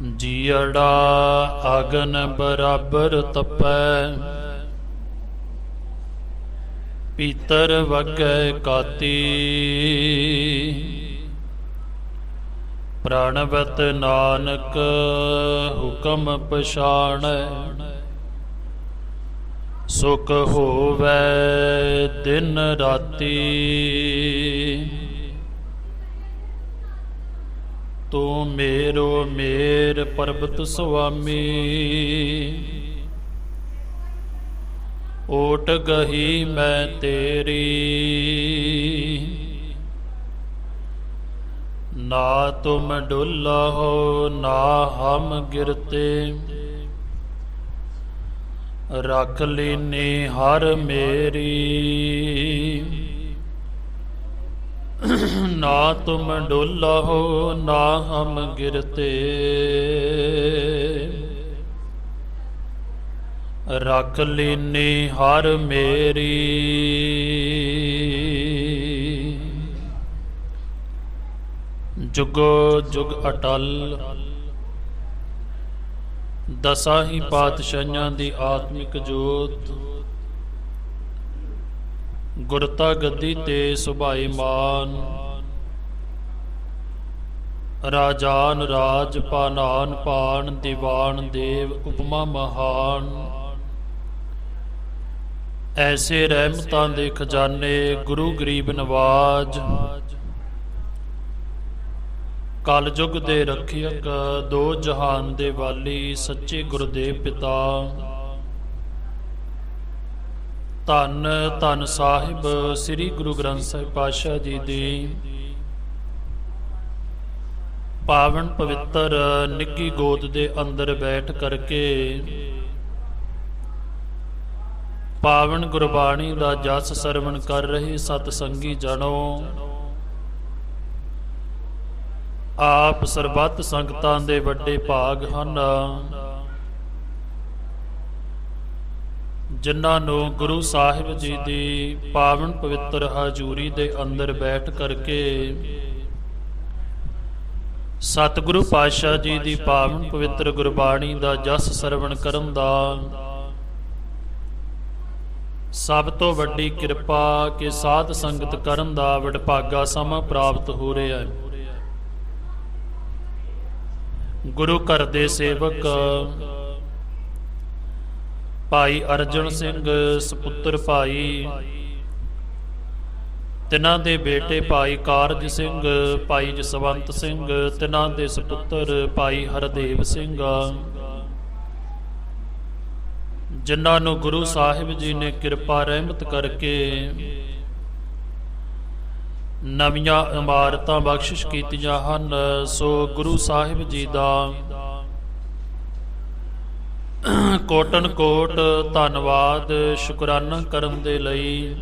ਜੀਅੜਾ ਅਗਨ ਬਰਾਬਰ ਤਪੈ, ਪੀਤਰ ਵਗੈ ਕਾਤੀ। ਪ੍ਰਣਵਤ ਨਾਨਕ ਹੁਕਮ ਪਛਾਣੈ, ਸੁਖ ਹੋਵੈ ਦਿਨ ਰਾਤੀ। ਤੂੰ ਮੇਰੋ ਮੇਰ ਪਰਬਤ ਸੁਆਮੀ, ਓਟ ਗਹੀ ਮੈਂ ਤੇਰੀ। ਨਾ ਤੁਮ ਡੁੱਲਹੁ ਨਾ ਹਮ ਗਿਰਤੇ, ਰੱਖ ਲੀਨੀ ਹਰ ਮੇਰੀ। ਨਾ ਤੁਮ ਡੁੱਲਹੁ ਨਾ ਹਮ ਗਿਰਤੇ, ਰੱਖ ਲੀਨੀ ਹਰ ਮੇਰੀ। ਜੁਗੋ ਜੁਗ ਅਟਲ। ਦਸਾਂ ਹੀ ਪਾਤਸ਼ਾਹੀਆਂ ਦੀ ਆਤਮਿਕ ਜੋਤ ਗੁਰਤਾ ਗੱਦੀ ਤੇ ਸੁਭਾਈਮਾਨ, ਰਾਜਾਨ ਰਾਜ ਪਾਨਾਨ ਪਾਨ ਦੀਵਾਨ ਦੇਵ ਉਪਮਾ ਮਹਾਨ। ਐਸੇ ਰਹਿਮਤਾਂ ਦੇ ਖਜ਼ਾਨੇ ਗੁਰੂ ਗਰੀਬ ਨਵਾਜ, ਕਲ ਯੁਗ ਦੇ ਰੱਖਿਅਕ ਦੋ ਜਹਾਨ ਦੇ ਵਾਲੀ ਸੱਚੇ ਗੁਰਦੇਵ ਪਿਤਾ। ਧੰਨ ਧੰਨ ਸਾਹਿਬ ਸ੍ਰੀ ਗੁਰੂ ਗ੍ਰੰਥ ਸਾਹਿਬ ਪਾਤਸ਼ਾਹ ਜੀ ਦੀ ਪਾਵਨ ਪਵਿੱਤਰ ਨਿੱਘੀ ਗੋਦ ਦੇ ਅੰਦਰ ਬੈਠ ਕਰਕੇ ਪਾਵਨ ਗੁਰਬਾਣੀ ਦਾ ਜਸ ਸਰਵਣ ਕਰ ਰਹੇ ਸਤ ਸੰਗੀ ਜਨੋ, ਆਪ ਸਰਬੱਤ ਸੰਗਤਾਂ ਦੇ ਵੱਡੇ ਭਾਗ ਹਨ ਜਿਨ੍ਹਾਂ ਨੂੰ ਗੁਰੂ ਸਾਹਿਬ ਜੀ ਦੀ ਪਾਵਨ ਪਵਿੱਤਰ ਹਜ਼ੂਰੀ ਦੇ ਅੰਦਰ ਬੈਠ ਕਰਕੇ ਸਤਿਗੁਰੂ ਪਾਤਸ਼ਾਹ ਜੀ ਦੀ ਪਾਵਨ ਪਵਿੱਤਰ ਗੁਰਬਾਣੀ ਦਾ ਜਸ ਸਰਵਣ ਕਰਨ ਦਾ ਸਭ ਤੋਂ ਵੱਡੀ ਕਿਰਪਾ ਕਿ ਸਾਧ ਸੰਗਤ ਕਰਨ ਦਾ ਵਡਭਾਗਾ ਸਮਾਂ ਪ੍ਰਾਪਤ ਹੋ ਰਿਹਾ ਹੈ। ਗੁਰੂ ਘਰ ਦੇ ਸੇਵਕ ਭਾਈ ਅਰਜਨ ਸਿੰਘ ਸਪੁੱਤਰ ਭਾਈ, ਤਿਨਾਂ ਦੇ ਬੇਟੇ ਭਾਈ ਕਾਰਜ ਸਿੰਘ, ਭਾਈ ਜਸਵੰਤ ਸਿੰਘ, ਤਿਨਾਂ ਦੇ ਸਪੁੱਤਰ ਭਾਈ ਹਰਦੇਵ ਸਿੰਘ, ਜਿਨ੍ਹਾਂ ਨੂੰ ਗੁਰੂ ਸਾਹਿਬ ਜੀ ਨੇ ਕਿਰਪਾ ਰਹਿਮਤ ਕਰਕੇ ਨਵੀਆਂ ਇਮਾਰਤਾਂ ਬਖਸ਼ਿਸ਼ ਕੀਤੀਆਂ ਹਨ। ਸੋ ਗੁਰੂ ਸਾਹਿਬ ਜੀ ਦਾ ਕੋਟਨ ਕੋਟ ਧੰਨਵਾਦ ਸ਼ੁਕਰਾਨਾ ਕਰਨ ਦੇ ਲਈ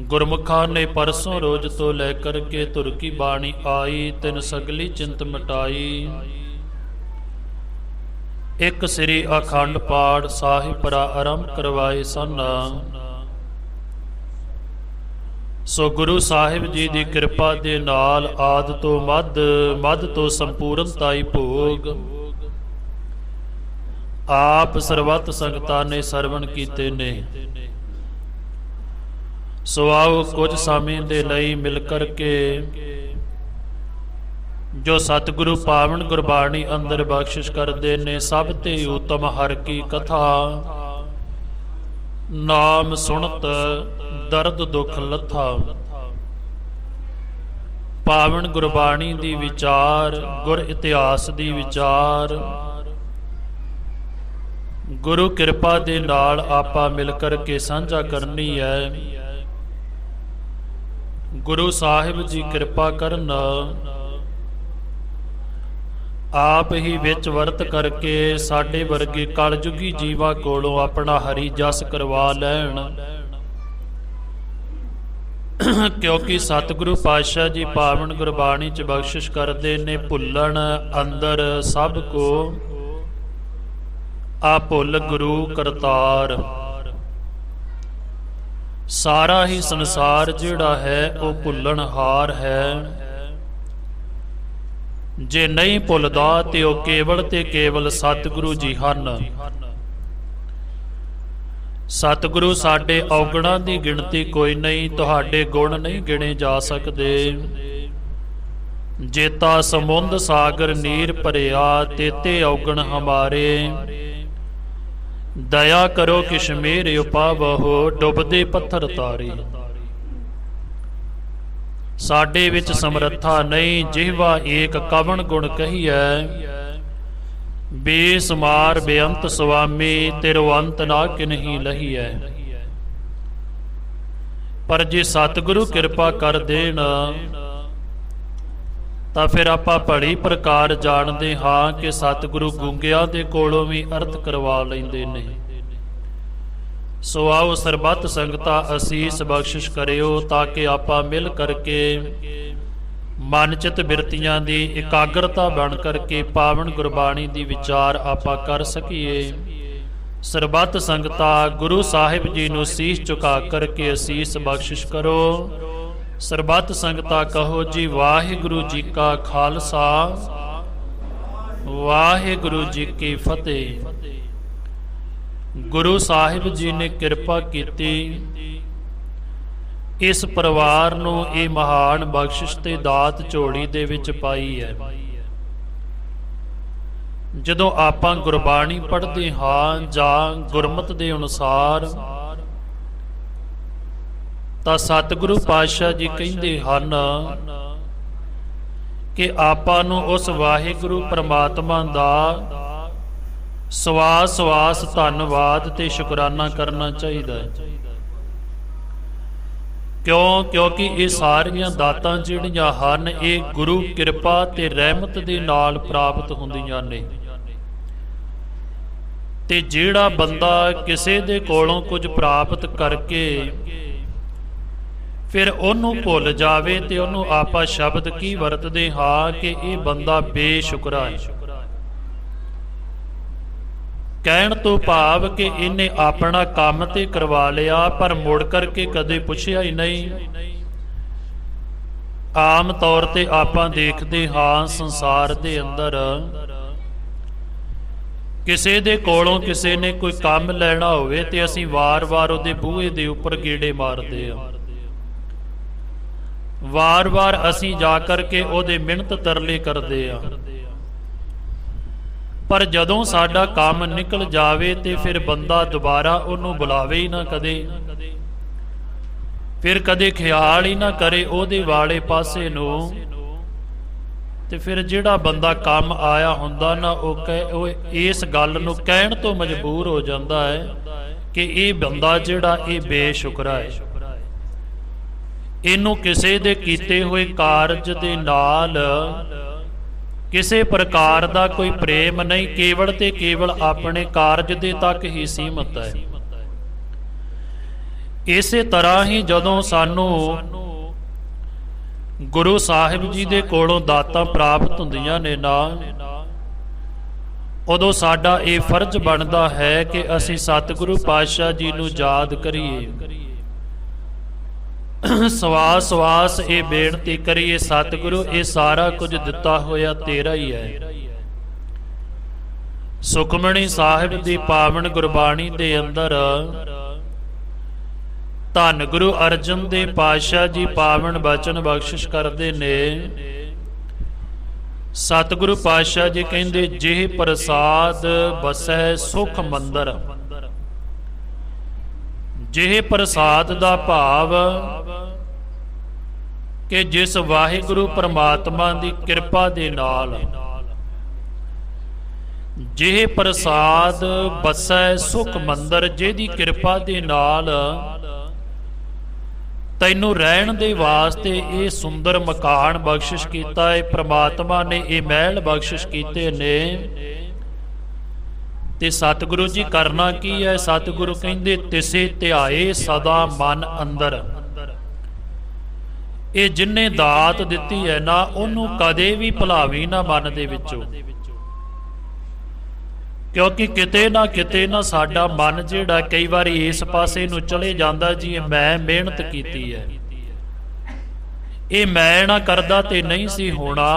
ਗੁਰਮੁਖਾਂ ਨੇ ਪਰਸੋਂ ਰੋਜ਼ ਤੋਂ ਲੈ ਕਰਕੇ ਧੁਰ ਕੀ ਬਾਣੀ ਆਈ, ਤਿਨ ਸਗਲੀ ਚਿੰਤ ਮਿਟਾਈ। ਇੱਕ ਸ੍ਰੀ ਅਖੰਡ ਪਾਠ ਸਾਹਿਬ ਆਰੰਭ ਕਰਵਾਏ ਸਨ। ਸੋ ਗੁਰੂ ਸਾਹਿਬ ਜੀ ਦੀ ਕਿਰਪਾ ਦੇ ਨਾਲ ਆਦ ਤੋਂ ਮੱਧ ਤੋਂ ਸੰਪੂਰਨਤਾਈ ਭੋਗ ਆਪ ਸਰਬੱਤ ਸੰਗਤਾਂ ਨੇ ਸਰਵਣ ਕੀਤੇ ਨੇ। ਸੋ ਆਓ ਕੁਝ ਸਮੇਂ ਦੇ ਲਈ ਮਿਲ ਕਰਕੇ ਜੋ ਸਤਿਗੁਰੂ ਪਾਵਨ ਗੁਰਬਾਣੀ ਅੰਦਰ ਬਖਸ਼ਿਸ਼ ਕਰਦੇ ਨੇ, ਸਭ ਤੇ ਉਤਮ ਹਰਿ ਕੀ ਕਥਾ, ਨਾਮ ਸੁਣਤ ਦਰਦ ਦੁੱਖ ਲੱਥਾ। ਪਾਵਨ ਗੁਰਬਾਣੀ ਦੀ ਵਿਚਾਰ, ਗੁਰ ਇਤਿਹਾਸ ਦੀ ਵਿਚਾਰ, ਗੁਰੂ ਕਿਰਪਾ ਦੇ ਨਾਲ ਆਪਾਂ ਮਿਲ ਕਰਕੇ ਸਾਂਝਾ ਕਰਨੀ ਹੈ। ਗੁਰੂ ਸਾਹਿਬ ਜੀ ਕਿਰਪਾ ਕਰਨ, ਆਪ ਹੀ ਵਿੱਚ ਵਰਤ ਕਰਕੇ ਸਾਡੇ ਵਰਗੇ ਕਲਯੁਗੀ ਜੀਵਾਂ ਕੋਲੋਂ ਆਪਣਾ ਹਰੀ ਜਸ ਕਰਵਾ ਲੈਣ। ਕਿਉਂਕਿ ਸਤਿਗੁਰੂ ਪਾਤਸ਼ਾਹ ਜੀ ਪਾਵਨ ਗੁਰਬਾਣੀ ਚ ਬਖਸ਼ਿਸ਼ ਕਰਦੇ ਨੇ, ਭੁੱਲਣ ਅੰਦਰ ਸਭ ਕੋ ਆ ਭੁੱਲ ਗੁਰੂ ਕਰਤਾਰ। ਸਾਰਾ ਹੀ ਸੰਸਾਰ ਜਿਹੜਾ ਹੈ ਉਹ ਭੁੱਲਣਹਾਰ ਹੈ। ਜੇ ਨਹੀਂ ਭੁੱਲਦਾ ਤੇ ਉਹ ਕੇਵਲ ਤੇ ਕੇਵਲ ਸਤਿਗੁਰੂ ਜੀ ਹਨ। ਸਤਿਗੁਰੂ ਸਾਡੇ ਔਗਣਾਂ ਦੀ ਗਿਣਤੀ ਕੋਈ ਨਹੀਂ, ਤੁਹਾਡੇ ਗੁਣ ਨਹੀਂ ਗਿਣੇ ਜਾ ਸਕਦੇ। ਜੇਤਾ ਸਮੁੰਦ ਸਾਗਰ ਨੀਰ ਭਰਿਆ, ਤੇਤੇ ਔਗਣ ਹਮਾਰੇ। ਦਇਆ ਕਰੋ ਕਿਸ਼ਮੇਰ ਉਪਾਵਹੁ, ਡੁੱਬਦੇ ਪੱਥਰ ਤਾਰੇ। ਸਾਡੇ ਵਿੱਚ ਸਮਰੱਥਾ ਨਹੀਂ, ਜਿਹਵਾ ਏਕ ਕਵਣ ਗੁਣ ਕਹੀਐ। ਬੇਸਮਾਰ ਬੇਅੰਤ ਸੁਆਮੀ, ਤੇਰੋ ਅੰਤ ਨਾ ਕਿਨਹੀ ਲਹੀਐ। ਪਰ ਜੇ ਸਤਿਗੁਰੂ ਕਿਰਪਾ ਕਰ ਦੇਣ ਤਾਂ ਫਿਰ ਆਪਾਂ ਬੜੀ ਪ੍ਰਕਾਰ ਜਾਣਦੇ ਹਾਂ ਕਿ ਸਤਿਗੁਰੂ ਗੂੰਗਿਆਂ ਦੇ ਕੋਲੋਂ ਵੀ ਅਰਥ ਕਰਵਾ ਲੈਂਦੇ ਨੇ। ਸੋ ਆਓ ਸਰਬੱਤ ਸੰਗਤਾਂ ਅਸੀਸ ਬਖਸ਼ਿਸ਼ ਕਰਿਓ, ਤਾਂ ਕਿ ਆਪਾਂ ਮਿਲ ਕਰਕੇ ਮਨ ਚਿਤ ਬਿਰਤੀਆਂ ਦੀ ਇਕਾਗਰਤਾ ਬਣ ਕਰਕੇ ਪਾਵਨ ਗੁਰਬਾਣੀ ਦੀ ਵਿਚਾਰ ਆਪਾਂ ਕਰ ਸਕੀਏ। ਸਰਬੱਤ ਸੰਗਤਾਂ ਗੁਰੂ ਸਾਹਿਬ ਜੀ ਨੂੰ ਸੀਸ ਝੁਕਾ ਕਰਕੇ ਅਸੀਸ ਬਖਸ਼ਿਸ਼ ਕਰੋ। ਸਰਬੱਤ ਸੰਗਤਾਂ ਕਹੋ ਜੀ ਵਾਹਿਗੁਰੂ ਜੀ ਕਾ ਖਾਲਸਾ, ਵਾਹਿਗੁਰੂ ਜੀ ਕੀ ਫਤਿਹ। ਗੁਰੂ ਸਾਹਿਬ ਜੀ ਨੇ ਕਿਰਪਾ ਕੀਤੀ, ਇਸ ਪਰਿਵਾਰ ਨੂੰ ਇਹ ਮਹਾਨ ਬਖਸ਼ਿਸ਼ ਤੇ ਦਾਤ ਝੋਲੀ ਦੇ ਵਿੱਚ ਪਾਈ ਹੈ। ਜਦੋਂ ਆਪਾਂ ਗੁਰਬਾਣੀ ਪੜ੍ਹਦੇ ਹਾਂ ਜਾਂ ਗੁਰਮਤਿ ਦੇ ਅਨੁਸਾਰ, ਤਾਂ ਸਤਿਗੁਰੂ ਪਾਤਸ਼ਾਹ ਜੀ ਕਹਿੰਦੇ ਹਨ ਕਿ ਆਪਾਂ ਨੂੰ ਉਸ ਵਾਹਿਗੁਰੂ ਪ੍ਰਮਾਤਮਾ ਦਾ ਸਵਾਸ ਸਵਾਸ ਧੰਨਵਾਦ ਤੇ ਸ਼ੁਕਰਾਨਾ ਕਰਨਾ ਚਾਹੀਦਾ ਹੈ। ਕਿਉਂਕਿ ਇਹ ਸਾਰੀਆਂ ਦਾਤਾਂ ਜਿਹੜੀਆਂ ਹਨ ਇਹ ਗੁਰੂ ਕਿਰਪਾ ਤੇ ਰਹਿਮਤ ਦੇ ਨਾਲ ਪ੍ਰਾਪਤ ਹੁੰਦੀਆਂ ਨੇ। ਤੇ ਜਿਹੜਾ ਬੰਦਾ ਕਿਸੇ ਦੇ ਕੋਲੋਂ ਕੁਝ ਪ੍ਰਾਪਤ ਕਰਕੇ ਫਿਰ ਉਹਨੂੰ ਭੁੱਲ ਜਾਵੇ ਤੇ ਉਹਨੂੰ ਆਪਾਂ ਸ਼ਬਦ ਕੀ ਵਰਤਦੇ ਹਾਂ ਕਿ ਇਹ ਬੰਦਾ ਬੇਸ਼ੁਕਰਾ ਹੈ। ਕਹਿਣ ਤੋਂ ਭਾਵ ਕਿ ਇਹਨੇ ਆਪਣਾ ਕੰਮ ਤੇ ਕਰਵਾ ਲਿਆ ਪਰ ਮੁੜ ਕਰਕੇ ਕਦੇ ਪੁੱਛਿਆ ਹੀ ਨਹੀਂ। ਆਮ ਤੌਰ ਤੇ ਆਪਾਂ ਦੇਖਦੇ ਹਾਂ ਸੰਸਾਰ ਦੇ ਅੰਦਰ ਕਿਸੇ ਦੇ ਕੋਲੋਂ ਕਿਸੇ ਨੇ ਕੋਈ ਕੰਮ ਲੈਣਾ ਹੋਵੇ ਤੇ ਅਸੀਂ ਵਾਰ-ਵਾਰ ਉਹਦੇ ਬੂਹੇ ਦੇ ਉੱਪਰ ਗੇੜੇ ਮਾਰਦੇ ਹਾਂ। ਵਾਰ-ਵਾਰ ਅਸੀਂ ਜਾ ਕਰਕੇ ਉਹਦੇ ਮਿਹਨਤ ਤਰਲੇ ਕਰਦੇ ਹਾਂ। ਪਰ ਜਦੋਂ ਸਾਡਾ ਕੰਮ ਨਿਕਲ ਜਾਵੇ ਤੇ ਫਿਰ ਬੰਦਾ ਦੁਬਾਰਾ ਉਹਨੂੰ ਬੁਲਾਵੇ ਹੀ ਨਾ ਕਦੇ, ਫਿਰ ਕਦੇ ਖਿਆਲ ਹੀ ਨਾ ਕਰੇ ਉਹਦੇ ਵਾਲੇ ਪਾਸੇ ਨੂੰ। ਤੇ ਫਿਰ ਜਿਹੜਾ ਬੰਦਾ ਕੰਮ ਆਇਆ ਹੁੰਦਾ ਨਾ ਉਹ ਇਸ ਗੱਲ ਨੂੰ ਕਹਿਣ ਤੋਂ ਮਜਬੂਰ ਹੋ ਜਾਂਦਾ ਹੈ ਕਿ ਇਹ ਬੰਦਾ ਜਿਹੜਾ ਇਹ ਬੇਸ਼ੁਕਰਾ ਹੈ। ਇਹਨੂੰ ਕਿਸੇ ਦੇ ਕੀਤੇ ਹੋਏ ਕਾਰਜ ਦੇ ਨਾਲ ਕਿਸੇ ਪ੍ਰਕਾਰ ਦਾ ਕੋਈ ਪ੍ਰੇਮ ਨਹੀਂ, ਕੇਵਲ ਤੇ ਕੇਵਲ ਆਪਣੇ ਕਾਰਜ ਦੇ ਤੱਕ ਹੀ ਸੀਮਤ ਹੈ। ਇਸੇ ਤਰ੍ਹਾਂ ਹੀ ਜਦੋਂ ਸਾਨੂੰ ਗੁਰੂ ਸਾਹਿਬ ਜੀ ਦੇ ਕੋਲੋਂ ਦਾਤਾਂ ਪ੍ਰਾਪਤ ਹੁੰਦੀਆਂ ਨੇ ਨਾ, ਉਦੋਂ ਸਾਡਾ ਇਹ ਫਰਜ਼ ਬਣਦਾ ਹੈ ਕਿ ਅਸੀਂ ਸਤਿਗੁਰੂ ਪਾਤਸ਼ਾਹ ਜੀ ਨੂੰ ਯਾਦ ਕਰੀਏ, ਸਵਾਸ ਸਵਾਸ ਇਹ ਬੇਨਤੀ ਕਰੀਏ, ਸਤਿਗੁਰੂ ਇਹ ਸਾਰਾ ਕੁਝ ਦਿੱਤਾ ਹੋਇਆ ਤੇਰਾ ਹੀ ਹੈ। ਸੁਖਮਣੀ ਸਾਹਿਬ ਦੀ ਪਾਵਨ ਗੁਰਬਾਣੀ ਦੇ ਅੰਦਰ ਧੰਨ ਗੁਰੂ ਅਰਜਨ ਦੇਵ ਪਾਤਸ਼ਾਹ ਜੀ ਪਾਵਨ ਬਚਨ ਬਖਸ਼ਿਸ਼ ਕਰਦੇ ਨੇ। ਸਤਿਗੁਰੂ ਪਾਤਸ਼ਾਹ ਜੀ ਕਹਿੰਦੇ ਜਿਹ ਪ੍ਰਸਾਦ ਬਸੈ ਸੁਖ ਮੰਦਰ। ਜਿਹ ਪ੍ਰਸਾਦ ਦਾ ਭਾਵ ਕਿ ਜਿਸ ਵਾਹਿਗੁਰੂ ਪਰਮਾਤਮਾ ਦੀ ਕਿਰਪਾ ਦੇ ਨਾਲ ਜਿਹ ਪ੍ਰਸਾਦ ਬਸੈ ਸੁਖ ਮੰਦਰ, ਜਿਹਦੀ ਕਿਰਪਾ ਦੇ ਨਾਲ ਤੈਨੂੰ ਰਹਿਣ ਦੇ ਵਾਸਤੇ ਇਹ ਸੁੰਦਰ ਮਕਾਨ ਬਖਸ਼ਿਸ਼ ਕੀਤਾ ਹੈ। ਪ੍ਰਮਾਤਮਾ ਨੇ ਇਹ ਮਹਿਲ ਬਖਸ਼ਿਸ਼ ਕੀਤੇ ਨੇ। ਤੇ ਸਤਿਗੁਰੂ ਜੀ ਕਰਨਾ ਕੀ ਹੈ? ਸਤਿਗੁਰੂ ਕਹਿੰਦੇ ਤਿਸੇ ਧਿਆਏ ਸਦਾ ਮਨ ਅੰਦਰ। ਇਹ ਜਿੰਨੇ ਦਾਤ ਦਿੱਤੀ ਹੈ ਨਾ ਉਹਨੂੰ ਕਦੇ ਵੀ ਭੁਲਾਵੀ ਨਾ ਮਨ ਦੇ ਵਿੱਚੋਂ, ਕਿਉਂਕਿ ਕਿਤੇ ਨਾ ਸਾਡਾ ਮਨ ਜਿਹੜਾ ਕਈ ਵਾਰੀ ਇਸ ਪਾਸੇ ਨੂੰ ਚਲੇ ਜਾਂਦਾ ਜੀ ਮੈਂ ਮਿਹਨਤ ਕੀਤੀ ਹੈ, ਇਹ ਮੈਂ ਨਾ ਕਰਦਾ ਤੇ ਨਹੀਂ ਸੀ ਹੋਣਾ।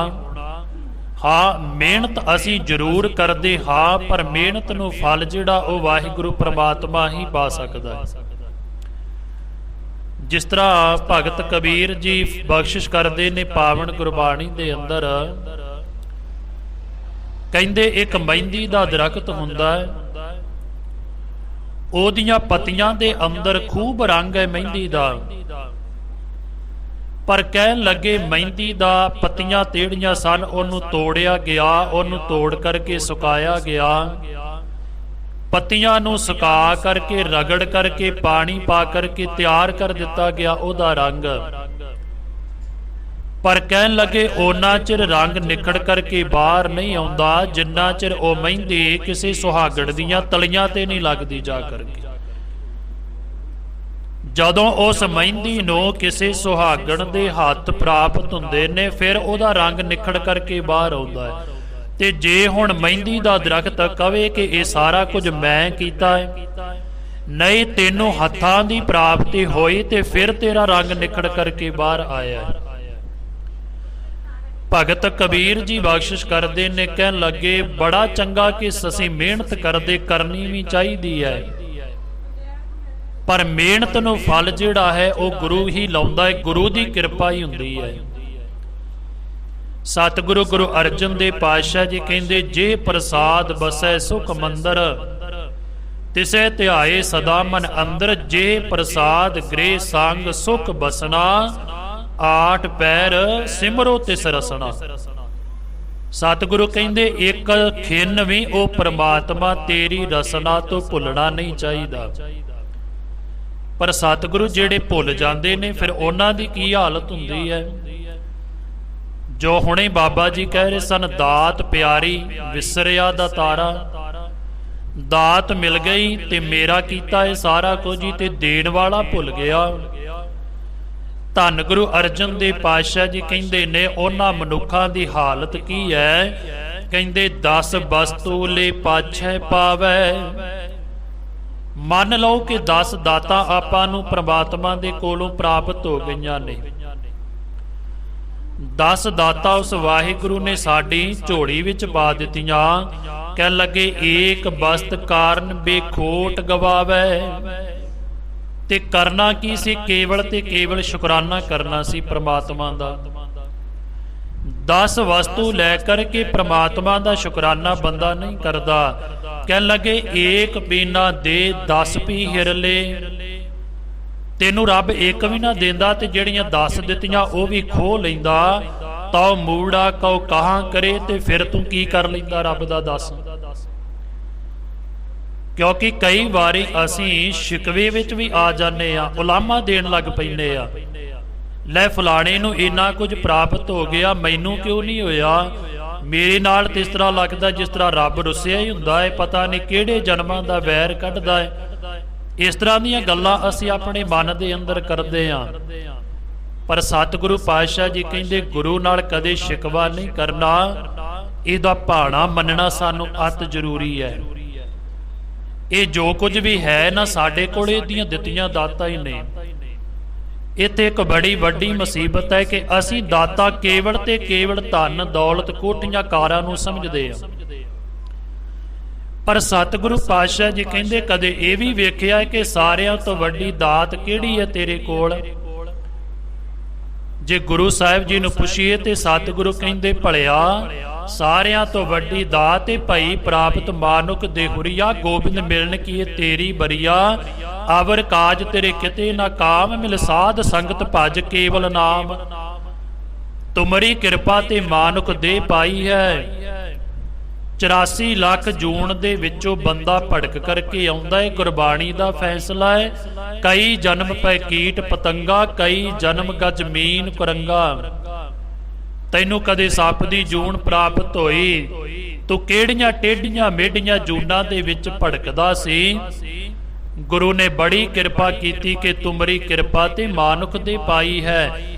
ਹਾਂ ਮਿਹਨਤ ਅਸੀਂ ਜ਼ਰੂਰ ਕਰਦੇ ਹਾਂ, ਪਰ ਮਿਹਨਤ ਨੂੰ ਫਲ ਜਿਹੜਾ ਉਹ ਵਾਹਿਗੁਰੂ ਪ੍ਰਮਾਤਮਾ ਹੀ ਪਾ ਸਕਦਾ ਹੈ। ਜਿਸ ਤਰ੍ਹਾਂ ਭਗਤ ਕਬੀਰ ਜੀ ਬਖਸ਼ਿਸ਼ ਕਰਦੇ ਨੇ ਪਾਵਨ ਗੁਰਬਾਣੀ ਦੇ ਅੰਦਰ, ਕਹਿੰਦੇ ਇੱਕ ਮਹਿੰਦੀ ਦਾ ਦਰਖਤ ਹੁੰਦਾ ਹੈ, ਉਹਦੀਆਂ ਪੱਤੀਆਂ ਦੇ ਅੰਦਰ ਖੂਬ ਰੰਗ ਹੈ ਮਹਿੰਦੀ ਦਾ, ਪਰ ਕਹਿਣ ਲੱਗੇ ਮਹਿੰਦੀ ਦਾ ਪੱਤੀਆਂ ਤੇੜੀਆਂ ਸਨ, ਉਹਨੂੰ ਤੋੜਿਆ ਗਿਆ, ਉਹਨੂੰ ਤੋੜ ਕਰਕੇ ਸੁਕਾਇਆ ਗਿਆ, ਪੱਤੀਆਂ ਨੂੰ ਸੁਕਾ ਕਰਕੇ ਰਗੜ ਕਰਕੇ ਪਾਣੀ ਪਾ ਕਰਕੇ ਤਿਆਰ ਕਰ ਦਿੱਤਾ ਗਿਆ ਉਹਦਾ ਰੰਗ, ਪਰ ਕਹਿਣ ਲੱਗੇ ਓਨਾ ਚਿਰ ਰੰਗ ਨਿਕੜ ਕਰਕੇ ਬਾਹਰ ਨਹੀਂ ਆਉਂਦਾ ਜਿੰਨਾ ਚਿਰ ਉਹ ਮਹਿੰਦੀ ਕਿਸੇ ਸੁਹਾਗਣ ਦੀਆਂ ਤਲੀਆਂ ਤੇ ਨਹੀਂ ਲੱਗਦੀ ਜਾ ਕਰਕੇ। ਜਦੋਂ ਉਸ ਮਹਿੰਦੀ ਨੂੰ ਕਿਸੇ ਸੁਹਾਗਣ ਦੇ ਹੱਥ ਪ੍ਰਾਪਤ ਹੁੰਦੇ ਨੇ ਫਿਰ ਉਹਦਾ ਰੰਗ ਨਿਖੜ ਕਰਕੇ ਬਾਹਰ ਆਉਂਦਾ ਹੈ। ਤੇ ਜੇ ਹੁਣ ਮਹਿੰਦੀ ਦਾ ਦਰਖਤ ਕਵੇ ਕਿ ਇਹ ਸਾਰਾ ਕੁਝ ਮੈਂ ਕੀਤਾ ਹੈ, ਨਹੀਂ ਤੈਨੂੰ ਹੱਥਾਂ ਦੀ ਪ੍ਰਾਪਤੀ ਹੋਈ ਤੇ ਫਿਰ ਤੇਰਾ ਰੰਗ ਨਿਖੜ ਕਰਕੇ ਬਾਹਰ ਆਇਆ। ਭਗਤ ਕਬੀਰ ਜੀ ਬਖਸ਼ਿਸ਼ ਕਰਦੇ ਨੇ, ਕਹਿਣ ਲੱਗੇ ਬੜਾ ਚੰਗਾ ਕਿ ਅਸੀਂ ਮਿਹਨਤ ਕਰਦੇ, ਕਰਨੀ ਵੀ ਚਾਹੀਦੀ ਹੈ, ਪਰ ਮਿਹਨਤ ਨੂੰ ਫਲ ਜਿਹੜਾ ਹੈ ਉਹ ਗੁਰੂ ਹੀ ਲਾਉਂਦਾ ਹੈ, ਗੁਰੂ ਦੀ ਕਿਰਪਾ ਹੀ ਹੁੰਦੀ ਹੈ। ਸਤਿਗੁਰੂ ਗੁਰੂ ਅਰਜਨ ਦੇਵ ਪਾਤਸ਼ਾਹ ਜੀ ਕਹਿੰਦੇ, ਜੇ ਪ੍ਰਸਾਦ ਬਸੈ ਸੁਖ ਮੰਦਰ, ਤਿਸੈ ਧਿਆਏ ਸਦਾ ਮਨ ਅੰਦਰ, ਜੇ ਪ੍ਰਸਾਦ ਗ੍ਰਹਿ ਸੰਗ ਸੁਖ ਬਸਨਾ, ਆਠ ਪੈਰ ਸਿਮਰੋ ਤਿਸ ਰਸਨਾ। ਸਤਿਗੁਰੂ ਕਹਿੰਦੇ ਇੱਕ ਖਿੰਨ ਵੀ ਉਹ ਪ੍ਰਮਾਤਮਾ ਤੇਰੀ ਰਸਨਾ ਤੋਂ ਭੁੱਲਣਾ ਨਹੀਂ ਚਾਹੀਦਾ। ਪਰ ਸਤਿਗੁਰੂ ਜਿਹੜੇ ਭੁੱਲ ਜਾਂਦੇ ਨੇ ਫਿਰ ਉਹਨਾਂ ਦੀ ਕੀ ਹਾਲਤ ਹੁੰਦੀ ਹੈ। ਜੋ ਹੁਣੇ ਬਾਬਾ ਜੀ ਕਹਿ ਰਹੇ ਸਨ, ਦਾਤ ਪਿਆਰੀ ਵਿਸਰਿਆ ਦਾ ਤਾਰਾ, ਦਾਤ ਮਿਲ ਗਈ ਤੇ ਮੇਰਾ ਕੀਤਾ ਇਹ ਸਾਰਾ ਕੁਝ ਹੀ ਤੇ ਦੇਣ ਵਾਲਾ ਭੁੱਲ ਗਿਆ। ਧੰਨ ਗੁਰੂ ਅਰਜਨ ਦੇਵ ਪਾਤਸ਼ਾਹ ਜੀ ਕਹਿੰਦੇ ਨੇ ਉਹਨਾਂ ਮਨੁੱਖਾਂ ਦੀ ਹਾਲਤ ਕੀ ਹੈ, ਕਹਿੰਦੇ 10 ਵਸਤੂ ਲੈ ਪਾਛੈ ਪਾਵੈ। ਮੰਨ ਲਓ ਕਿ 10 ਦਾਤਾਂ ਆਪਾਂ ਨੂੰ ਪ੍ਰਮਾਤਮਾ ਦੇ ਕੋਲੋਂ ਪ੍ਰਾਪਤ ਹੋ ਗਈਆਂ ਨੇ। 10 ਦਾਤਾਂ ਉਸ ਵਾਹਿਗੁਰੂ ਨੇ ਸਾਡੀ ਝੋਲੀ ਵਿੱਚ ਪਾ ਦਿੱਤੀਆਂ। ਕਹਿਣ ਲੱਗੇ ਏਕ ਬਸਤ ਕਾਰਨ ਬੇਖੋਟ ਗਵਾਵੈ। ਤੇ ਕਰਨਾ ਕੀ ਸੀ, ਕੇਵਲ ਤੇ ਕੇਵਲ ਸ਼ੁਕਰਾਨਾ ਕਰਨਾ ਸੀ ਪ੍ਰਮਾਤਮਾ ਦਾ। 10 ਵਸਤੂ ਲੈ ਕਰਕੇ ਪ੍ਰਮਾਤਮਾ ਦਾ ਸ਼ੁਕਰਾਨਾ ਬੰਦਾ ਨਹੀਂ ਕਰਦਾ। ਕਹਿਣ ਲੱਗੇ ਏਕ ਪੀਨਾ ਦੇ 10 ਪੀ ਹਿਰਲੇ। ਤੈਨੂੰ ਰੱਬ ਇੱਕ ਵੀ ਨਾ ਦਿੰਦਾ ਤੇ ਜਿਹੜੀਆਂ 10 ਦਿੱਤੀਆਂ ਉਹ ਵੀ ਖੋਹ ਲੈਂਦਾ, ਤਾਂ ਮੂੜਾ ਕਉ ਕਹਾਂ ਕਰੇ, ਤੇ ਫਿਰ ਤੂੰ ਕੀ ਕਰ ਲੈਂਦਾ ਰੱਬ ਦਾ ਦੱਸ। ਕਿਉਂਕਿ ਕਈ ਵਾਰੀ ਅਸੀਂ ਸ਼ਿਕਵੇ ਵਿੱਚ ਵੀ ਆ ਜਾਂਦੇ ਆ, ਉਲਾਮਾ ਦੇਣ ਲੱਗ ਪੈਂਦੇ ਆ, ਲੈ ਫਲਾਣੇ ਨੂੰ ਇੰਨਾ ਕੁਝ ਪ੍ਰਾਪਤ ਹੋ ਗਿਆ, ਮੈਨੂੰ ਕਿਉਂ ਨਹੀਂ ਹੋਇਆ, ਮੇਰੇ ਨਾਲ ਤੇ ਇਸ ਤਰ੍ਹਾਂ ਲੱਗਦਾ ਜਿਸ ਤਰ੍ਹਾਂ ਰੱਬ ਰੁੱਸਿਆ ਹੀ ਹੁੰਦਾ ਹੈ, ਪਤਾ ਨਹੀਂ ਕਿਹੜੇ ਜਨਮਾਂ ਦਾ ਵੈਰ ਕੱਢਦਾ ਹੈ। ਇਸ ਤਰ੍ਹਾਂ ਦੀਆਂ ਗੱਲਾਂ ਅਸੀਂ ਆਪਣੇ ਮਨ ਦੇ ਅੰਦਰ ਕਰਦੇ ਹਾਂ। ਪਰ ਸਤਿਗੁਰੂ ਪਾਤਸ਼ਾਹ ਜੀ ਕਹਿੰਦੇ ਗੁਰੂ ਨਾਲ ਕਦੇ ਸ਼ਿਕਵਾ ਨਹੀਂ ਕਰਨਾ, ਇਹਦਾ ਭਾਣਾ ਮੰਨਣਾ ਸਾਨੂੰ ਅਤ ਜ਼ਰੂਰੀ ਹੈ। ਇਹ ਜੋ ਕੁਝ ਵੀ ਹੈ ਨਾ ਸਾਡੇ ਕੋਲ ਇਹਦੀਆਂ ਦਿੱਤੀਆਂ ਦਾਤਾਂ ਹੀ ਨੇ। ਇੱਥੇ ਇੱਕ ਬੜੀ ਵੱਡੀ ਮੁਸੀਬਤ ਹੈ ਕਿ ਅਸੀਂ ਦਾਤਾ ਕੇਵਲ ਤੇ ਕੇਵਲ ਧਨ ਦੌਲਤ ਕੋਠੀਆਂ ਕਾਰਾਂ ਨੂੰ ਸਮਝਦੇ ਹਾਂ। ਪਰ ਸਤਿਗੁਰੂ ਪਾਤਸ਼ਾਹ ਜੀ ਕਹਿੰਦੇ ਕਦੇ ਇਹ ਵੀ ਵੇਖਿਆ ਕਿ ਸਾਰਿਆਂ ਤੋਂ ਵੱਡੀ ਦਾਤ ਕਿਹੜੀ ਹੈ ਤੇਰੇ ਕੋਲ। ਜੇ ਗੁਰੂ ਸਾਹਿਬ ਜੀ ਨੂੰ ਪੁੱਛੀਏ ਤੇ ਸਤਿਗੁਰੂ ਕਹਿੰਦੇ ਭਲਿਆ ਸਾਰਿਆਂ ਤੋਂ ਵੱਡੀ ਦਾਤ ਏ ਭਈ ਪ੍ਰਾਪਤ ਮਾਨੁਖ ਦੇਹੁਰੀਆ, ਗੋਬਿੰਦ ਮਿਲਣ ਕੀ ਤੇਰੀ ਬਰੀਆ, ਅਵਰ ਕਾਜ ਤੇਰੇ ਕਿਤੇ ਨਾ ਕਾਮ, ਮਿਲ ਸਾਧ ਸੰਗਤ ਭਜ ਕੇਵਲ ਨਾਮ, ਤੁਮਰੀ ਕਿਰਪਾ ਤੇ ਮਾਨੁਖ ਦੇ ਪਾਈ ਹੈ। 84 ਲੱਖ ਜੂਨ ਦੇ ਵਿੱਚੋਂ ਬੰਦਾ ਭੜਕ ਕਰਕੇ ਆਉਂਦਾ ਹੈ, ਗੁਰਬਾਣੀ ਦਾ ਫੈਸਲਾ ਹੈ, ਕਈ ਜਨਮ ਪੈ ਕੀਟ ਪਤੰਗਾ, ਕਈ ਜਨਮ ਗਜ ਮੀਨ ਕੁਰੰਗਾ। ਤੈਨੂੰ ਕਦੇ ਸੱਪ ਦੀ ਜੂਨ ਪ੍ਰਾਪਤ ਹੋਈ, ਤੂੰ ਕਿਹੜੀਆਂ ਟੇਢੀਆਂ ਮੇਢੀਆਂ ਜੂਨਾਂ ਦੇ ਵਿੱਚ ਭੜਕਦਾ ਸੀ। ਗੁਰੂ ਨੇ ਬੜੀ ਕਿਰਪਾ ਕੀਤੀ ਕਿ ਤੁਮਰੀ ਕਿਰਪਾ ਤੇ ਮਾਨੁਖ ਦੇ ਪਾਈ ਹੈ।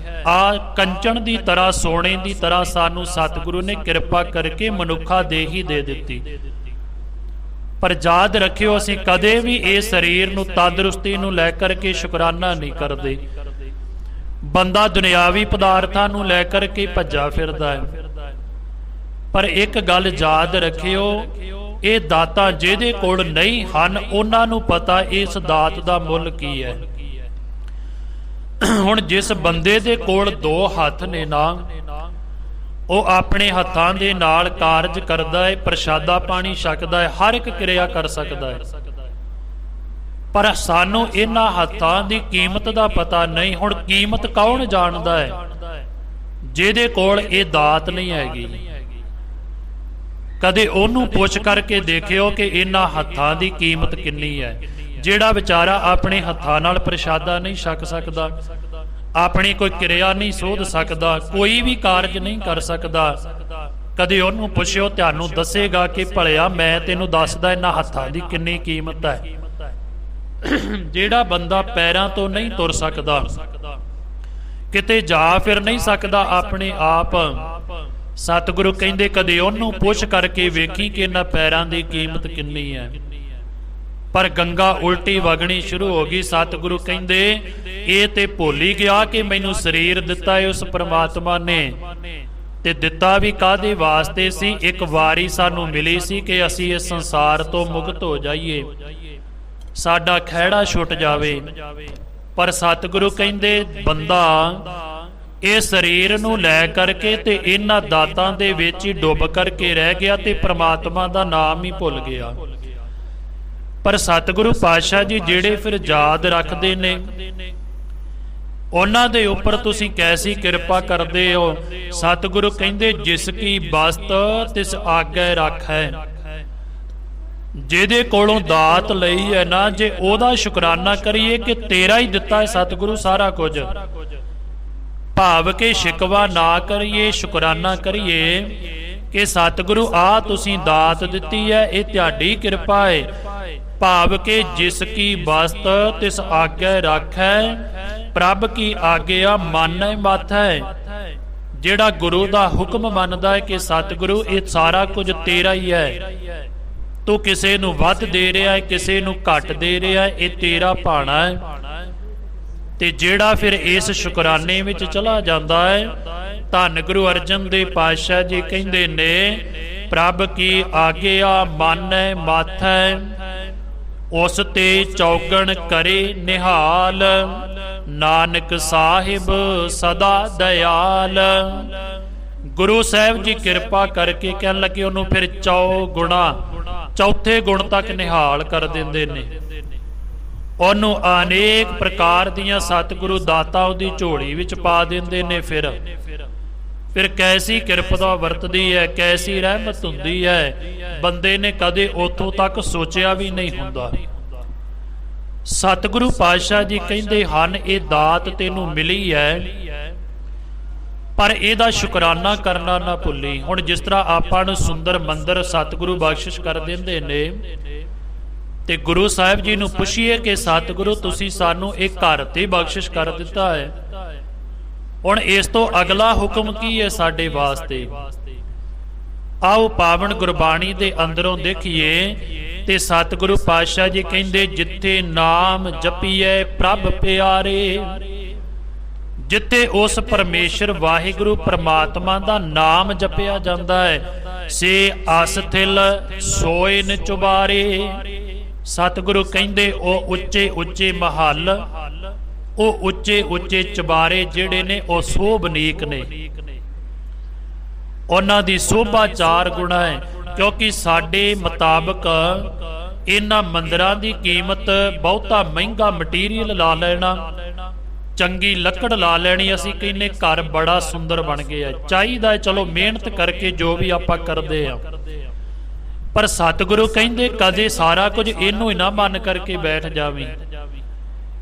ਆ ਕੰਚਨ ਦੀ ਤਰ੍ਹਾਂ ਸੋਨੇ ਦੀ ਤਰ੍ਹਾਂ ਸਾਨੂੰ ਸਤਿਗੁਰੂ ਨੇ ਕਿਰਪਾ ਕਰਕੇ ਮਨੁੱਖਾ ਦੇਹ ਹੀ ਦੇ ਦਿੱਤੀ। ਪਰ ਯਾਦ ਰੱਖਿਓ ਅਸੀਂ ਕਦੇ ਵੀ ਇਸ ਸਰੀਰ ਨੂੰ ਤੰਦਰੁਸਤੀ ਨੂੰ ਲੈ ਕਰਕੇ ਸ਼ੁਕਰਾਨਾ ਨਹੀਂ ਕਰਦੇ। ਬੰਦਾ ਦੁਨਿਆਵੀ ਪਦਾਰਥਾਂ ਨੂੰ ਲੈ ਕਰਕੇ ਭੱਜਾ ਫਿਰਦਾ ਹੈ। पर एक गल याद रखियो, ये दातां जिहदे कोल नहीं हन उन्हां नूं पता इस दात दा मुल की है। हुण जिस बंदे दे कोल दो हथ ने ना, ਉਹ ਆਪਣੇ ਹੱਥਾਂ ਦੇ ਨਾਲ ਕਾਰਜ ਕਰਦਾ ਹੈ, ਪ੍ਰਸ਼ਾਦਾ ਪਾਣੀ ਛਕਦਾ ਹੈ, ਹਰ ਇੱਕ ਕਿਰਿਆ ਕਰ ਸਕਦਾ ਹੈ, ਪਰ ਸਾਨੂੰ ਇਹਨਾਂ ਹੱਥਾਂ ਦੀ ਕੀਮਤ ਦਾ ਪਤਾ ਨਹੀਂ। ਹੁਣ ਕੀਮਤ ਕੌਣ ਜਾਣਦਾ ਹੈ? ਜਿਹਦੇ ਕੋਲ ਇਹ ਦਾਤ ਨਹੀਂ ਹੈਗੀ। ਕਦੇ ਉਹਨੂੰ ਪੁੱਛ ਕਰਕੇ ਦੇਖਿਓ ਕਿ ਇਹਨਾਂ ਹੱਥਾਂ ਦੀ ਕੀਮਤ ਕਿੰਨੀ ਹੈ। ਜਿਹੜਾ ਵਿਚਾਰਾ ਆਪਣੇ ਹੱਥਾਂ ਨਾਲ ਪ੍ਰਸ਼ਾਦਾ ਨਹੀਂ ਛਕ ਸਕਦਾ, ਆਪਣੀ ਕੋਈ ਕਿਰਿਆ ਨਹੀਂ ਸੋਧ ਸਕਦਾ, ਕੋਈ ਵੀ ਕਾਰਜ ਨਹੀਂ ਕਰ ਸਕਦਾ, ਕਦੇ ਉਹਨੂੰ ਪੁੱਛਿਓ, ਤੁਹਾਨੂੰ ਦੱਸੇਗਾ ਕਿ ਭਲਿਆ ਮੈਂ ਤੈਨੂੰ ਦੱਸਦਾ ਇਹਨਾਂ ਹੱਥਾਂ ਦੀ ਕਿੰਨੀ ਕੀਮਤ ਹੈ। ਜਿਹੜਾ ਬੰਦਾ ਪੈਰਾਂ ਤੋਂ ਨਹੀਂ ਤੁਰ ਸਕਦਾ, ਕਿਤੇ ਜਾ ਫਿਰ ਨਹੀਂ ਸਕਦਾ ਆਪਣੇ ਆਪ, ਸਤਿਗੁਰੂ ਕਹਿੰਦੇ ਕਦੇ ਉਹਨੂੰ ਪੁੱਛ ਕਰਕੇ ਵੇਖੀ ਕਿ ਇਹਨਾਂ ਪੈਰਾਂ ਦੀ ਕੀਮਤ ਕਿੰਨੀ ਹੈ। ਪਰ ਗੰਗਾ ਉਲਟੀ ਵਗਣੀ ਸ਼ੁਰੂ ਹੋ ਗਈ। ਸਤਿਗੁਰੂ ਕਹਿੰਦੇ ਇਹ ਤੇ ਭੁੱਲ ਹੀ ਗਿਆ ਕਿ ਮੈਨੂੰ ਸਰੀਰ ਦਿੱਤਾ ਹੈ ਉਸ ਪ੍ਰਮਾਤਮਾ ਨੇ, ਤੇ ਦਿੱਤਾ ਵੀ ਕਾਹਦੇ ਵਾਸਤੇ ਸੀ? ਇੱਕ ਵਾਰੀ ਸਾਨੂੰ ਮਿਲੀ ਸੀ ਕਿ ਅਸੀਂ ਇਸ ਸੰਸਾਰ ਤੋਂ ਮੁਕਤ ਹੋ ਜਾਈਏ, ਸਾਡਾ ਖਹਿੜਾ ਛੁੱਟ ਜਾਵੇ। ਪਰ ਸਤਿਗੁਰੂ ਕਹਿੰਦੇ ਬੰਦਾ ਇਹ ਸਰੀਰ ਨੂੰ ਲੈ ਕਰਕੇ ਤੇ ਇਹਨਾਂ ਦਾਤਾਂ ਦੇ ਵਿੱਚ ਹੀ ਡੁੱਬ ਕਰਕੇ ਰਹਿ ਗਿਆ ਤੇ ਪ੍ਰਮਾਤਮਾ ਦਾ ਨਾਮ ਹੀ ਭੁੱਲ ਗਿਆ। ਪਰ ਸਤਿਗੁਰੂ ਪਾਤਸ਼ਾਹ ਜੀ ਜਿਹੜੇ ਫਿਰ ਯਾਦ ਰੱਖਦੇ ਨੇ, ਉਹਨਾਂ ਦੇ ਉੱਪਰ ਤੁਸੀਂ ਕੈਸੀ ਕਿਰਪਾ ਕਰਦੇ ਹੋ। ਸਤਿਗੁਰੂ ਕਹਿੰਦੇ ਜਿਸ ਕੀ ਬਸਤ ਤਿਸ ਆਗੇ ਰੱਖੈ। ਜਿਹਦੇ ਕੋਲੋਂ ਦਾਤ ਲਈ ਹੈ ਨਾ, ਜੇ ਉਹਦਾ ਸ਼ੁਕਰਾਨਾ ਕਰੀਏ ਕਿ ਤੇਰਾ ਹੀ ਦਿੱਤਾ ਹੈ ਸਤਿਗੁਰੂ ਸਾਰਾ ਕੁਝ, ਭਾਵ ਕਿ ਸ਼ਿਕਵਾ ਨਾ ਕਰੀਏ, ਸ਼ੁਕਰਾਨਾ ਕਰੀਏ ਕਿ ਸਤਿਗੁਰੂ ਆ ਤੁਸੀਂ ਦਾਤ ਦਿੱਤੀ ਹੈ, ਇਹ ਤੁਹਾਡੀ ਕਿਰਪਾ ਹੈ। ਭਾਵ ਕਿ ਜਿਸ ਕੀ ਬਸਤ ਤਿਸ ਆਗੇ ਰੱਖੈ, ਪ੍ਰਭ ਕੀ ਆਗਿਆ ਮਾਨੈ ਮਾਥੈ। ਜਿਹੜਾ ਗੁਰੂ ਦਾ ਹੁਕਮ ਮੰਨਦਾ ਹੈ ਕਿ ਸਤਿਗੁਰੂ ਇਹ ਸਾਰਾ ਕੁਝ ਤੇਰਾ ਹੀ ਹੈ, ਤੂੰ ਕਿਸੇ ਨੂੰ ਵੱਧ ਦੇ ਰਿਹਾ ਹੈ, ਕਿਸੇ ਨੂੰ ਘੱਟ ਦੇ ਰਿਹਾ ਹੈ, ਇਹ ਤੇਰਾ ਭਾਣਾ ਹੈ। ਤੇ ਜਿਹੜਾ ਫਿਰ ਇਸ ਸ਼ੁਕਰਾਨੇ ਵਿੱਚ ਚਲਾ ਜਾਂਦਾ ਹੈ, ਧੰਨ ਗੁਰੂ ਅਰਜਨ ਦੇਵ ਪਾਤਸ਼ਾਹ ਜੀ ਕਹਿੰਦੇ ਨੇ ਪ੍ਰਭ ਕੀ ਆਗਿਆ ਮਾਨੈ ਮਾਥੈ, ਉਸ ਤੇ ਚੌਗਣ ਕਰੇ ਨਿਹਾਲ, ਨਾਨਕ ਸਾਹਿਬ ਸਦਾ ਦਇਆਲ। ਗੁਰੂ ਸਾਹਿਬ ਜੀ ਕਿਰਪਾ ਕਰਕੇ ਕਹਿਣ ਲੱਗੇ ਉਹਨੂੰ ਫਿਰ ਚੌਥੇ ਗੁਣ ਤੱਕ ਨਿਹਾਲ ਕਰ ਦਿੰਦੇ ਨੇ। ਉਹਨੂੰ ਅਨੇਕ ਪ੍ਰਕਾਰ ਦੀਆਂ ਸਤਿਗੁਰੂ ਦਾਤਾਂ ਉਹਦੀ ਝੋਲੀ ਵਿੱਚ ਪਾ ਦਿੰਦੇ ਨੇ। ਫਿਰ ਕੈਸੀ ਕਿਰਪਾ ਵਰਤਦੀ ਹੈ, ਕੈਸੀ ਰਹਿਮਤ ਹੁੰਦੀ ਹੈ, ਬੰਦੇ ਨੇ ਕਦੇ ਉੱਥੋਂ ਤੱਕ ਸੋਚਿਆ ਵੀ ਨਹੀਂ ਹੁੰਦਾ। ਸਤਿਗੁਰੂ ਪਾਤਸ਼ਾਹ ਜੀ ਕਹਿੰਦੇ ਹਨ ਇਹ ਦਾਤ ਤੈਨੂੰ ਮਿਲੀ ਹੈ, ਪਰ ਇਹਦਾ ਸ਼ੁਕਰਾਨਾ ਕਰਨਾ ਨਾ ਭੁੱਲੀ। ਹੁਣ ਜਿਸ ਤਰ੍ਹਾਂ ਆਪਾਂ ਨੂੰ ਸੁੰਦਰ ਮੰਦਰ ਸਤਿਗੁਰੂ ਬਖਸ਼ਿਸ਼ ਕਰ ਦਿੰਦੇ ਨੇ, ਤੇ ਗੁਰੂ ਸਾਹਿਬ ਜੀ ਨੂੰ ਪੁੱਛੀਏ ਕਿ ਸਤਿਗੁਰੂ ਤੁਸੀਂ ਸਾਨੂੰ ਇਹ ਘਰ ਤੇ ਬਖਸ਼ਿਸ਼ ਕਰ ਦਿੱਤਾ ਹੈ, ਹੁਣ ਇਸ ਤੋਂ ਅਗਲਾ ਹੁਕਮ ਕੀ ਹੈ ਸਾਡੇ ਵਾਸਤੇ? ਆਓ ਪਾਵਨ ਗੁਰਬਾਣੀ ਦੇ ਅੰਦਰੋਂ ਦੇਖੀਏ। ਤੇ ਸਤਿਗੁਰੂ ਪਾਤਸ਼ਾਹ ਜੀ ਕਹਿੰਦੇ ਜਿੱਥੇ ਨਾਮ ਜਪੀਏ ਪ੍ਰਭ ਪਿਆਰੇ, ਜਿੱਥੇ ਉਸ ਪਰਮੇਸ਼ਰ ਵਾਹਿਗੁਰੂ ਪ੍ਰਮਾਤਮਾ ਦਾ ਨਾਮ ਜਪਿਆ ਜਾਂਦਾ ਹੈ, ਸੇ ਅਸਥਿਲ ਸੋਏ ਨ ਚੁਬਾਰੇ। ਸਤਿਗੁਰੂ ਕਹਿੰਦੇ ਉਹ ਉੱਚੇ ਉੱਚੇ ਮਹੱਲ, ਉਹ ਉੱਚੇ ਉੱਚੇ ਚੁਬਾਰੇ ਜਿਹੜੇ ਨੇ ਉਹ ਸੋਭਨੀਕ ਨੇ, ਉਹਨਾਂ ਦੀ ਸੋਭਾ 4 ਗੁਣਾ ਹੈ। ਕਿਉਂਕਿ ਸਾਡੇ ਮੁਤਾਬਕ ਇਹਨਾਂ ਮੰਦਿਰਾਂ ਦੀ ਕੀਮਤ ਬਹੁਤਾ ਮਹਿੰਗਾ ਮਟੀਰੀਅਲ ਲਾ ਲੈਣਾ, ਚੰਗੀ ਲੱਕੜ ਲਾ ਲੈਣੀ, ਅਸੀਂ ਕਹਿੰਦੇ ਘਰ ਬੜਾ ਸੁੰਦਰ ਬਣ ਗਿਆ। ਚਾਹੀਦਾ ਚਲੋ ਮਿਹਨਤ ਕਰਕੇ ਜੋ ਵੀ ਆਪਾਂ ਕਰਦੇ ਆ, ਪਰ ਸਤਿਗੁਰੂ ਕਹਿੰਦੇ ਕਦੇ ਸਾਰਾ ਕੁਝ ਇਹਨੂੰ ਹੀ ਨਾ ਮੰਨ ਕਰਕੇ ਬੈਠ ਜਾਵੀਂ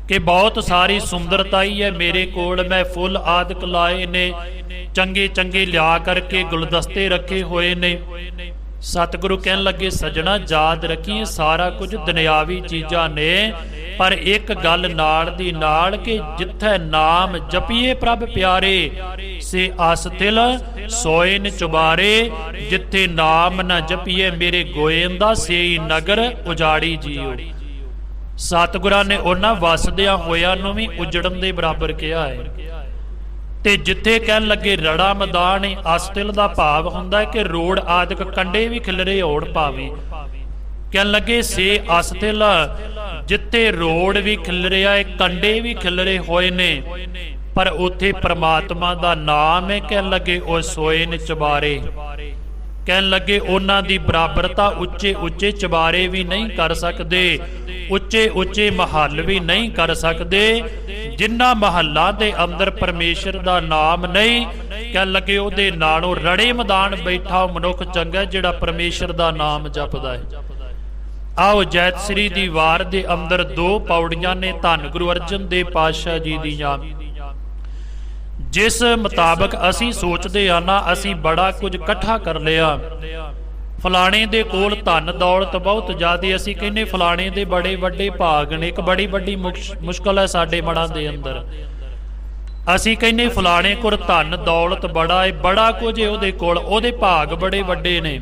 ਕਿ ਬਹੁਤ ਸਾਰੀ ਸੁੰਦਰਤਾ ਹੀ ਹੈ ਮੇਰੇ ਕੋਲ, ਮੈਂ ਫੁੱਲ ਆਦਿਕ ਲਾਏ ਨੇ, ਚੰਗੇ ਚੰਗੇ ਲਿਆ ਕਰਕੇ ਗੁਲਦਸਤੇ ਰੱਖੇ ਹੋਏ ਨੇ। ਸਤਿਗੁਰੂ ਕਹਿਣ ਲੱਗੇ ਸੱਜਣਾ ਯਾਦ ਰੱਖੀ ਸਾਰਾ ਕੁਝ ਦੁਨਿਆਵੀ ਚੀਜ਼ਾਂ ਨੇ, ਪਰ ਇੱਕ ਗੱਲ ਨਾਲ ਦੀ ਨਾਲ ਕਿ ਜਿੱਥੇ ਨਾਮ ਜਪੀਏ ਪ੍ਰਭ ਪਿਆਰੇ, ਸੇ ਅਸਥਿਲ ਸੋਏ ਨ ਚੁਬਾਰੇ। ਜਿੱਥੇ ਨਾਮ ਨਾ ਜਪੀਏ ਮੇਰੇ ਗੋਇੰਦਾ, ਸੇ ਨਗਰ ਉਜਾੜੀ ਜੀਓ। ਸਤਿਗੁਰਾਂ ਨੇ ਉਹਨਾਂ ਵਸਦਿਆਂ ਹੋਇਆਂ ਨੂੰ ਵੀ ਉਜੜਨ ਦੇ ਬਰਾਬਰ ਕਿਹਾ ਹੈ। ਤੇ ਜਿੱਥੇ ਕਹਿਣ ਲੱਗੇ ਰੜਾ ਮੈਦਾਨ ਏ, ਅਸਤਿਲ ਦਾ ਭਾਵ ਹੁੰਦਾ ਹੈ ਕਿ ਰੋੜ ਆਦਿਕ ਕੰਡੇ ਵੀ ਖਿਲਰੇ ਹੋਣ ਭਾਵੇਂ। ਕਹਿਣ ਲੱਗੇ ਸੇ ਅਸਤਿਲ ਜਿੱਥੇ ਰੋੜ ਵੀ ਖਿਲਰਿਆ ਏ, ਕੰਡੇ ਵੀ ਖਿਲਰੇ ਹੋਏ ਨੇ, ਪਰ ਉੱਥੇ ਪ੍ਰਮਾਤਮਾ ਦਾ ਨਾਮ ਹੈ। ਕਹਿਣ ਲੱਗੇ ਉਹ ਸੋਏ ਨੇ ਚਬਾਰੇ। ਕਹਿਣ ਲੱਗੇ ਉਹਨਾਂ ਦੀ ਬਰਾਬਰਤਾ ਉੱਚੇ ਉੱਚੇ ਚਬਾਰੇ ਵੀ ਨਹੀਂ ਕਰ ਸਕਦੇ, ਉੱਚੇ ਉੱਚੇ ਮਹੱਲ ਵੀ ਨਹੀਂ ਕਰ ਸਕਦੇ। ਜਿਨ੍ਹਾਂ ਮਹੱਲਾਂ ਦੇ ਅੰਦਰ ਪਰਮੇਸ਼ਰ ਦਾ ਨਾਮ ਨਹੀਂ, ਕਹਿਣ ਲੱਗੇ ਉਹਦੇ ਨਾਲੋਂ ਰੜੇ ਮੈਦਾਨ ਬੈਠਾ ਮਨੁੱਖ ਚੰਗਾ ਜਿਹੜਾ ਪਰਮੇਸ਼ਰ ਦਾ ਨਾਮ ਜਪਦਾ ਹੈ। ਆਓ ਜੈਤ ਸ੍ਰੀ ਦੀ ਵਾਰ ਦੇ ਅੰਦਰ 2 ਪੌੜੀਆਂ ਨੇ ਧੰਨ ਗੁਰੂ ਅਰਜਨ ਦੇਵ ਪਾਤਸ਼ਾਹ ਜੀ ਦੀਆਂ, ਜਿਸ ਮੁਤਾਬਕ ਅਸੀਂ ਸੋਚਦੇ ਆ ਨਾ ਅਸੀਂ ਬੜਾ ਕੁਝ ਇਕੱਠਾ ਕਰ ਲਿਆ। ਫਲਾਣੇ ਦੇ ਕੋਲ ਧਨ ਦੌਲਤ ਬਹੁਤ ਜ਼ਿਆਦੇ, ਅਸੀਂ ਕਹਿੰਦੇ ਫਲਾਣੇ ਦੇ ਬੜੇ ਵੱਡੇ ਭਾਗ ਨੇ। ਇੱਕ ਬੜੀ ਵੱਡੀ ਮੁਸ਼ਕਲ ਹੈ ਸਾਡੇ ਮਨਾਂ ਦੇ ਅੰਦਰ। ਅਸੀਂ ਕਹਿੰਦੇ ਫਲਾਣੇ ਕੋਲ ਧਨ ਦੌਲਤ ਬੜਾ ਹੈ, ਬੜਾ ਕੁਝ ਹੈ ਉਹਦੇ ਕੋਲ, ਉਹਦੇ ਭਾਗ ਬੜੇ ਵੱਡੇ ਨੇ।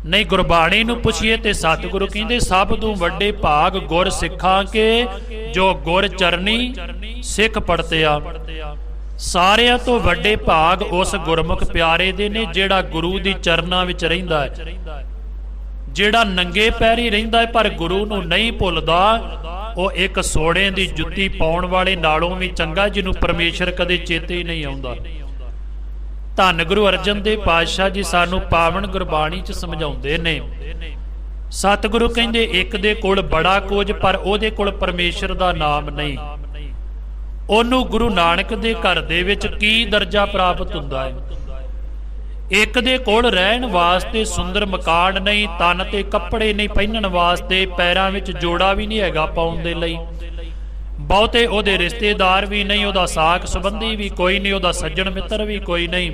ਨਹੀਂ, ਗੁਰਬਾਣੀ ਨੂੰ ਪੁੱਛੀਏ ਤੇ ਸਤਿਗੁਰੂ ਕਹਿੰਦੇ ਸਭ ਤੋਂ ਵੱਡੇ ਭਾਗ ਗੁਰ ਸਿੱਖਾਂ ਕੇ, ਜੋ ਗੁਰ ਚਰਨੀ ਸਿੱਖ ਪੜਤਿਆ। ਸਾਰਿਆਂ ਤੋਂ ਵੱਡੇ ਭਾਗ ਉਸ ਗੁਰਮੁਖ ਪਿਆਰੇ ਦੇ ਨੇ ਜਿਹੜਾ ਗੁਰੂ ਦੀ ਚਰਨਾਂ ਵਿੱਚ ਰਹਿੰਦਾ ਹੈ, ਜਿਹੜਾ ਨੰਗੇ ਪੈਰੀ ਰਹਿੰਦਾ ਹੈ ਪਰ ਗੁਰੂ ਨੂੰ ਨਹੀਂ ਭੁੱਲਦਾ। ਉਹ ਇੱਕ ਸੋਨੇ ਦੀ ਜੁੱਤੀ ਪਾਉਣ ਵਾਲੇ ਨਾਲੋਂ ਵੀ ਚੰਗਾ, ਜਿਹਨੂੰ ਪਰਮੇਸ਼ਰ ਕਦੇ ਚੇਤੇ ਹੀ ਨਹੀਂ ਆਉਂਦਾ। ਧੰਨ ਗੁਰੂ ਅਰਜਨ ਦੇਵ ਪਾਤਸ਼ਾਹ ਜੀ ਸਾਨੂੰ ਪਾਵਨ ਗੁਰਬਾਣੀ 'ਚ ਸਮਝਾਉਂਦੇ ਨੇ। ਸਤਿਗੁਰੂ ਕਹਿੰਦੇ ਇੱਕ ਦੇ ਕੋਲ ਬੜਾ ਕੁਝ, ਪਰ ਉਹਦੇ ਕੋਲ ਪਰਮੇਸ਼ਰ ਦਾ ਨਾਮ ਨਹੀਂ। ਉਹਨੂੰ ਗੁਰੂ ਨਾਨਕ ਦੇ ਘਰ ਦੇ ਵਿੱਚ ਕੀ ਦਰਜਾ ਪ੍ਰਾਪਤ ਹੁੰਦਾ ਹੈ? ਇੱਕ ਦੇ ਕੋਲ ਰਹਿਣ ਵਾਸਤੇ ਸੁੰਦਰ ਮਕਾਨ ਨਹੀਂ, ਤਨ ਤੇ ਕੱਪੜੇ ਨਹੀਂ ਪਹਿਨਣ ਵਾਸਤੇ, ਪੈਰਾਂ ਵਿੱਚ ਜੋੜਾ ਵੀ ਨਹੀਂ ਹੈਗਾ ਪਾਉਣ ਦੇ ਲਈ, ਬਹੁਤੇ ਉਹਦੇ ਰਿਸ਼ਤੇਦਾਰ ਵੀ ਨਹੀਂ, ਉਹਦਾ ਸਾਕ ਸੰਬੰਧੀ ਵੀ ਕੋਈ ਨਹੀਂ, ਉਹਦਾ ਸੱਜਣ ਮਿੱਤਰ ਵੀ ਕੋਈ ਨਹੀਂ,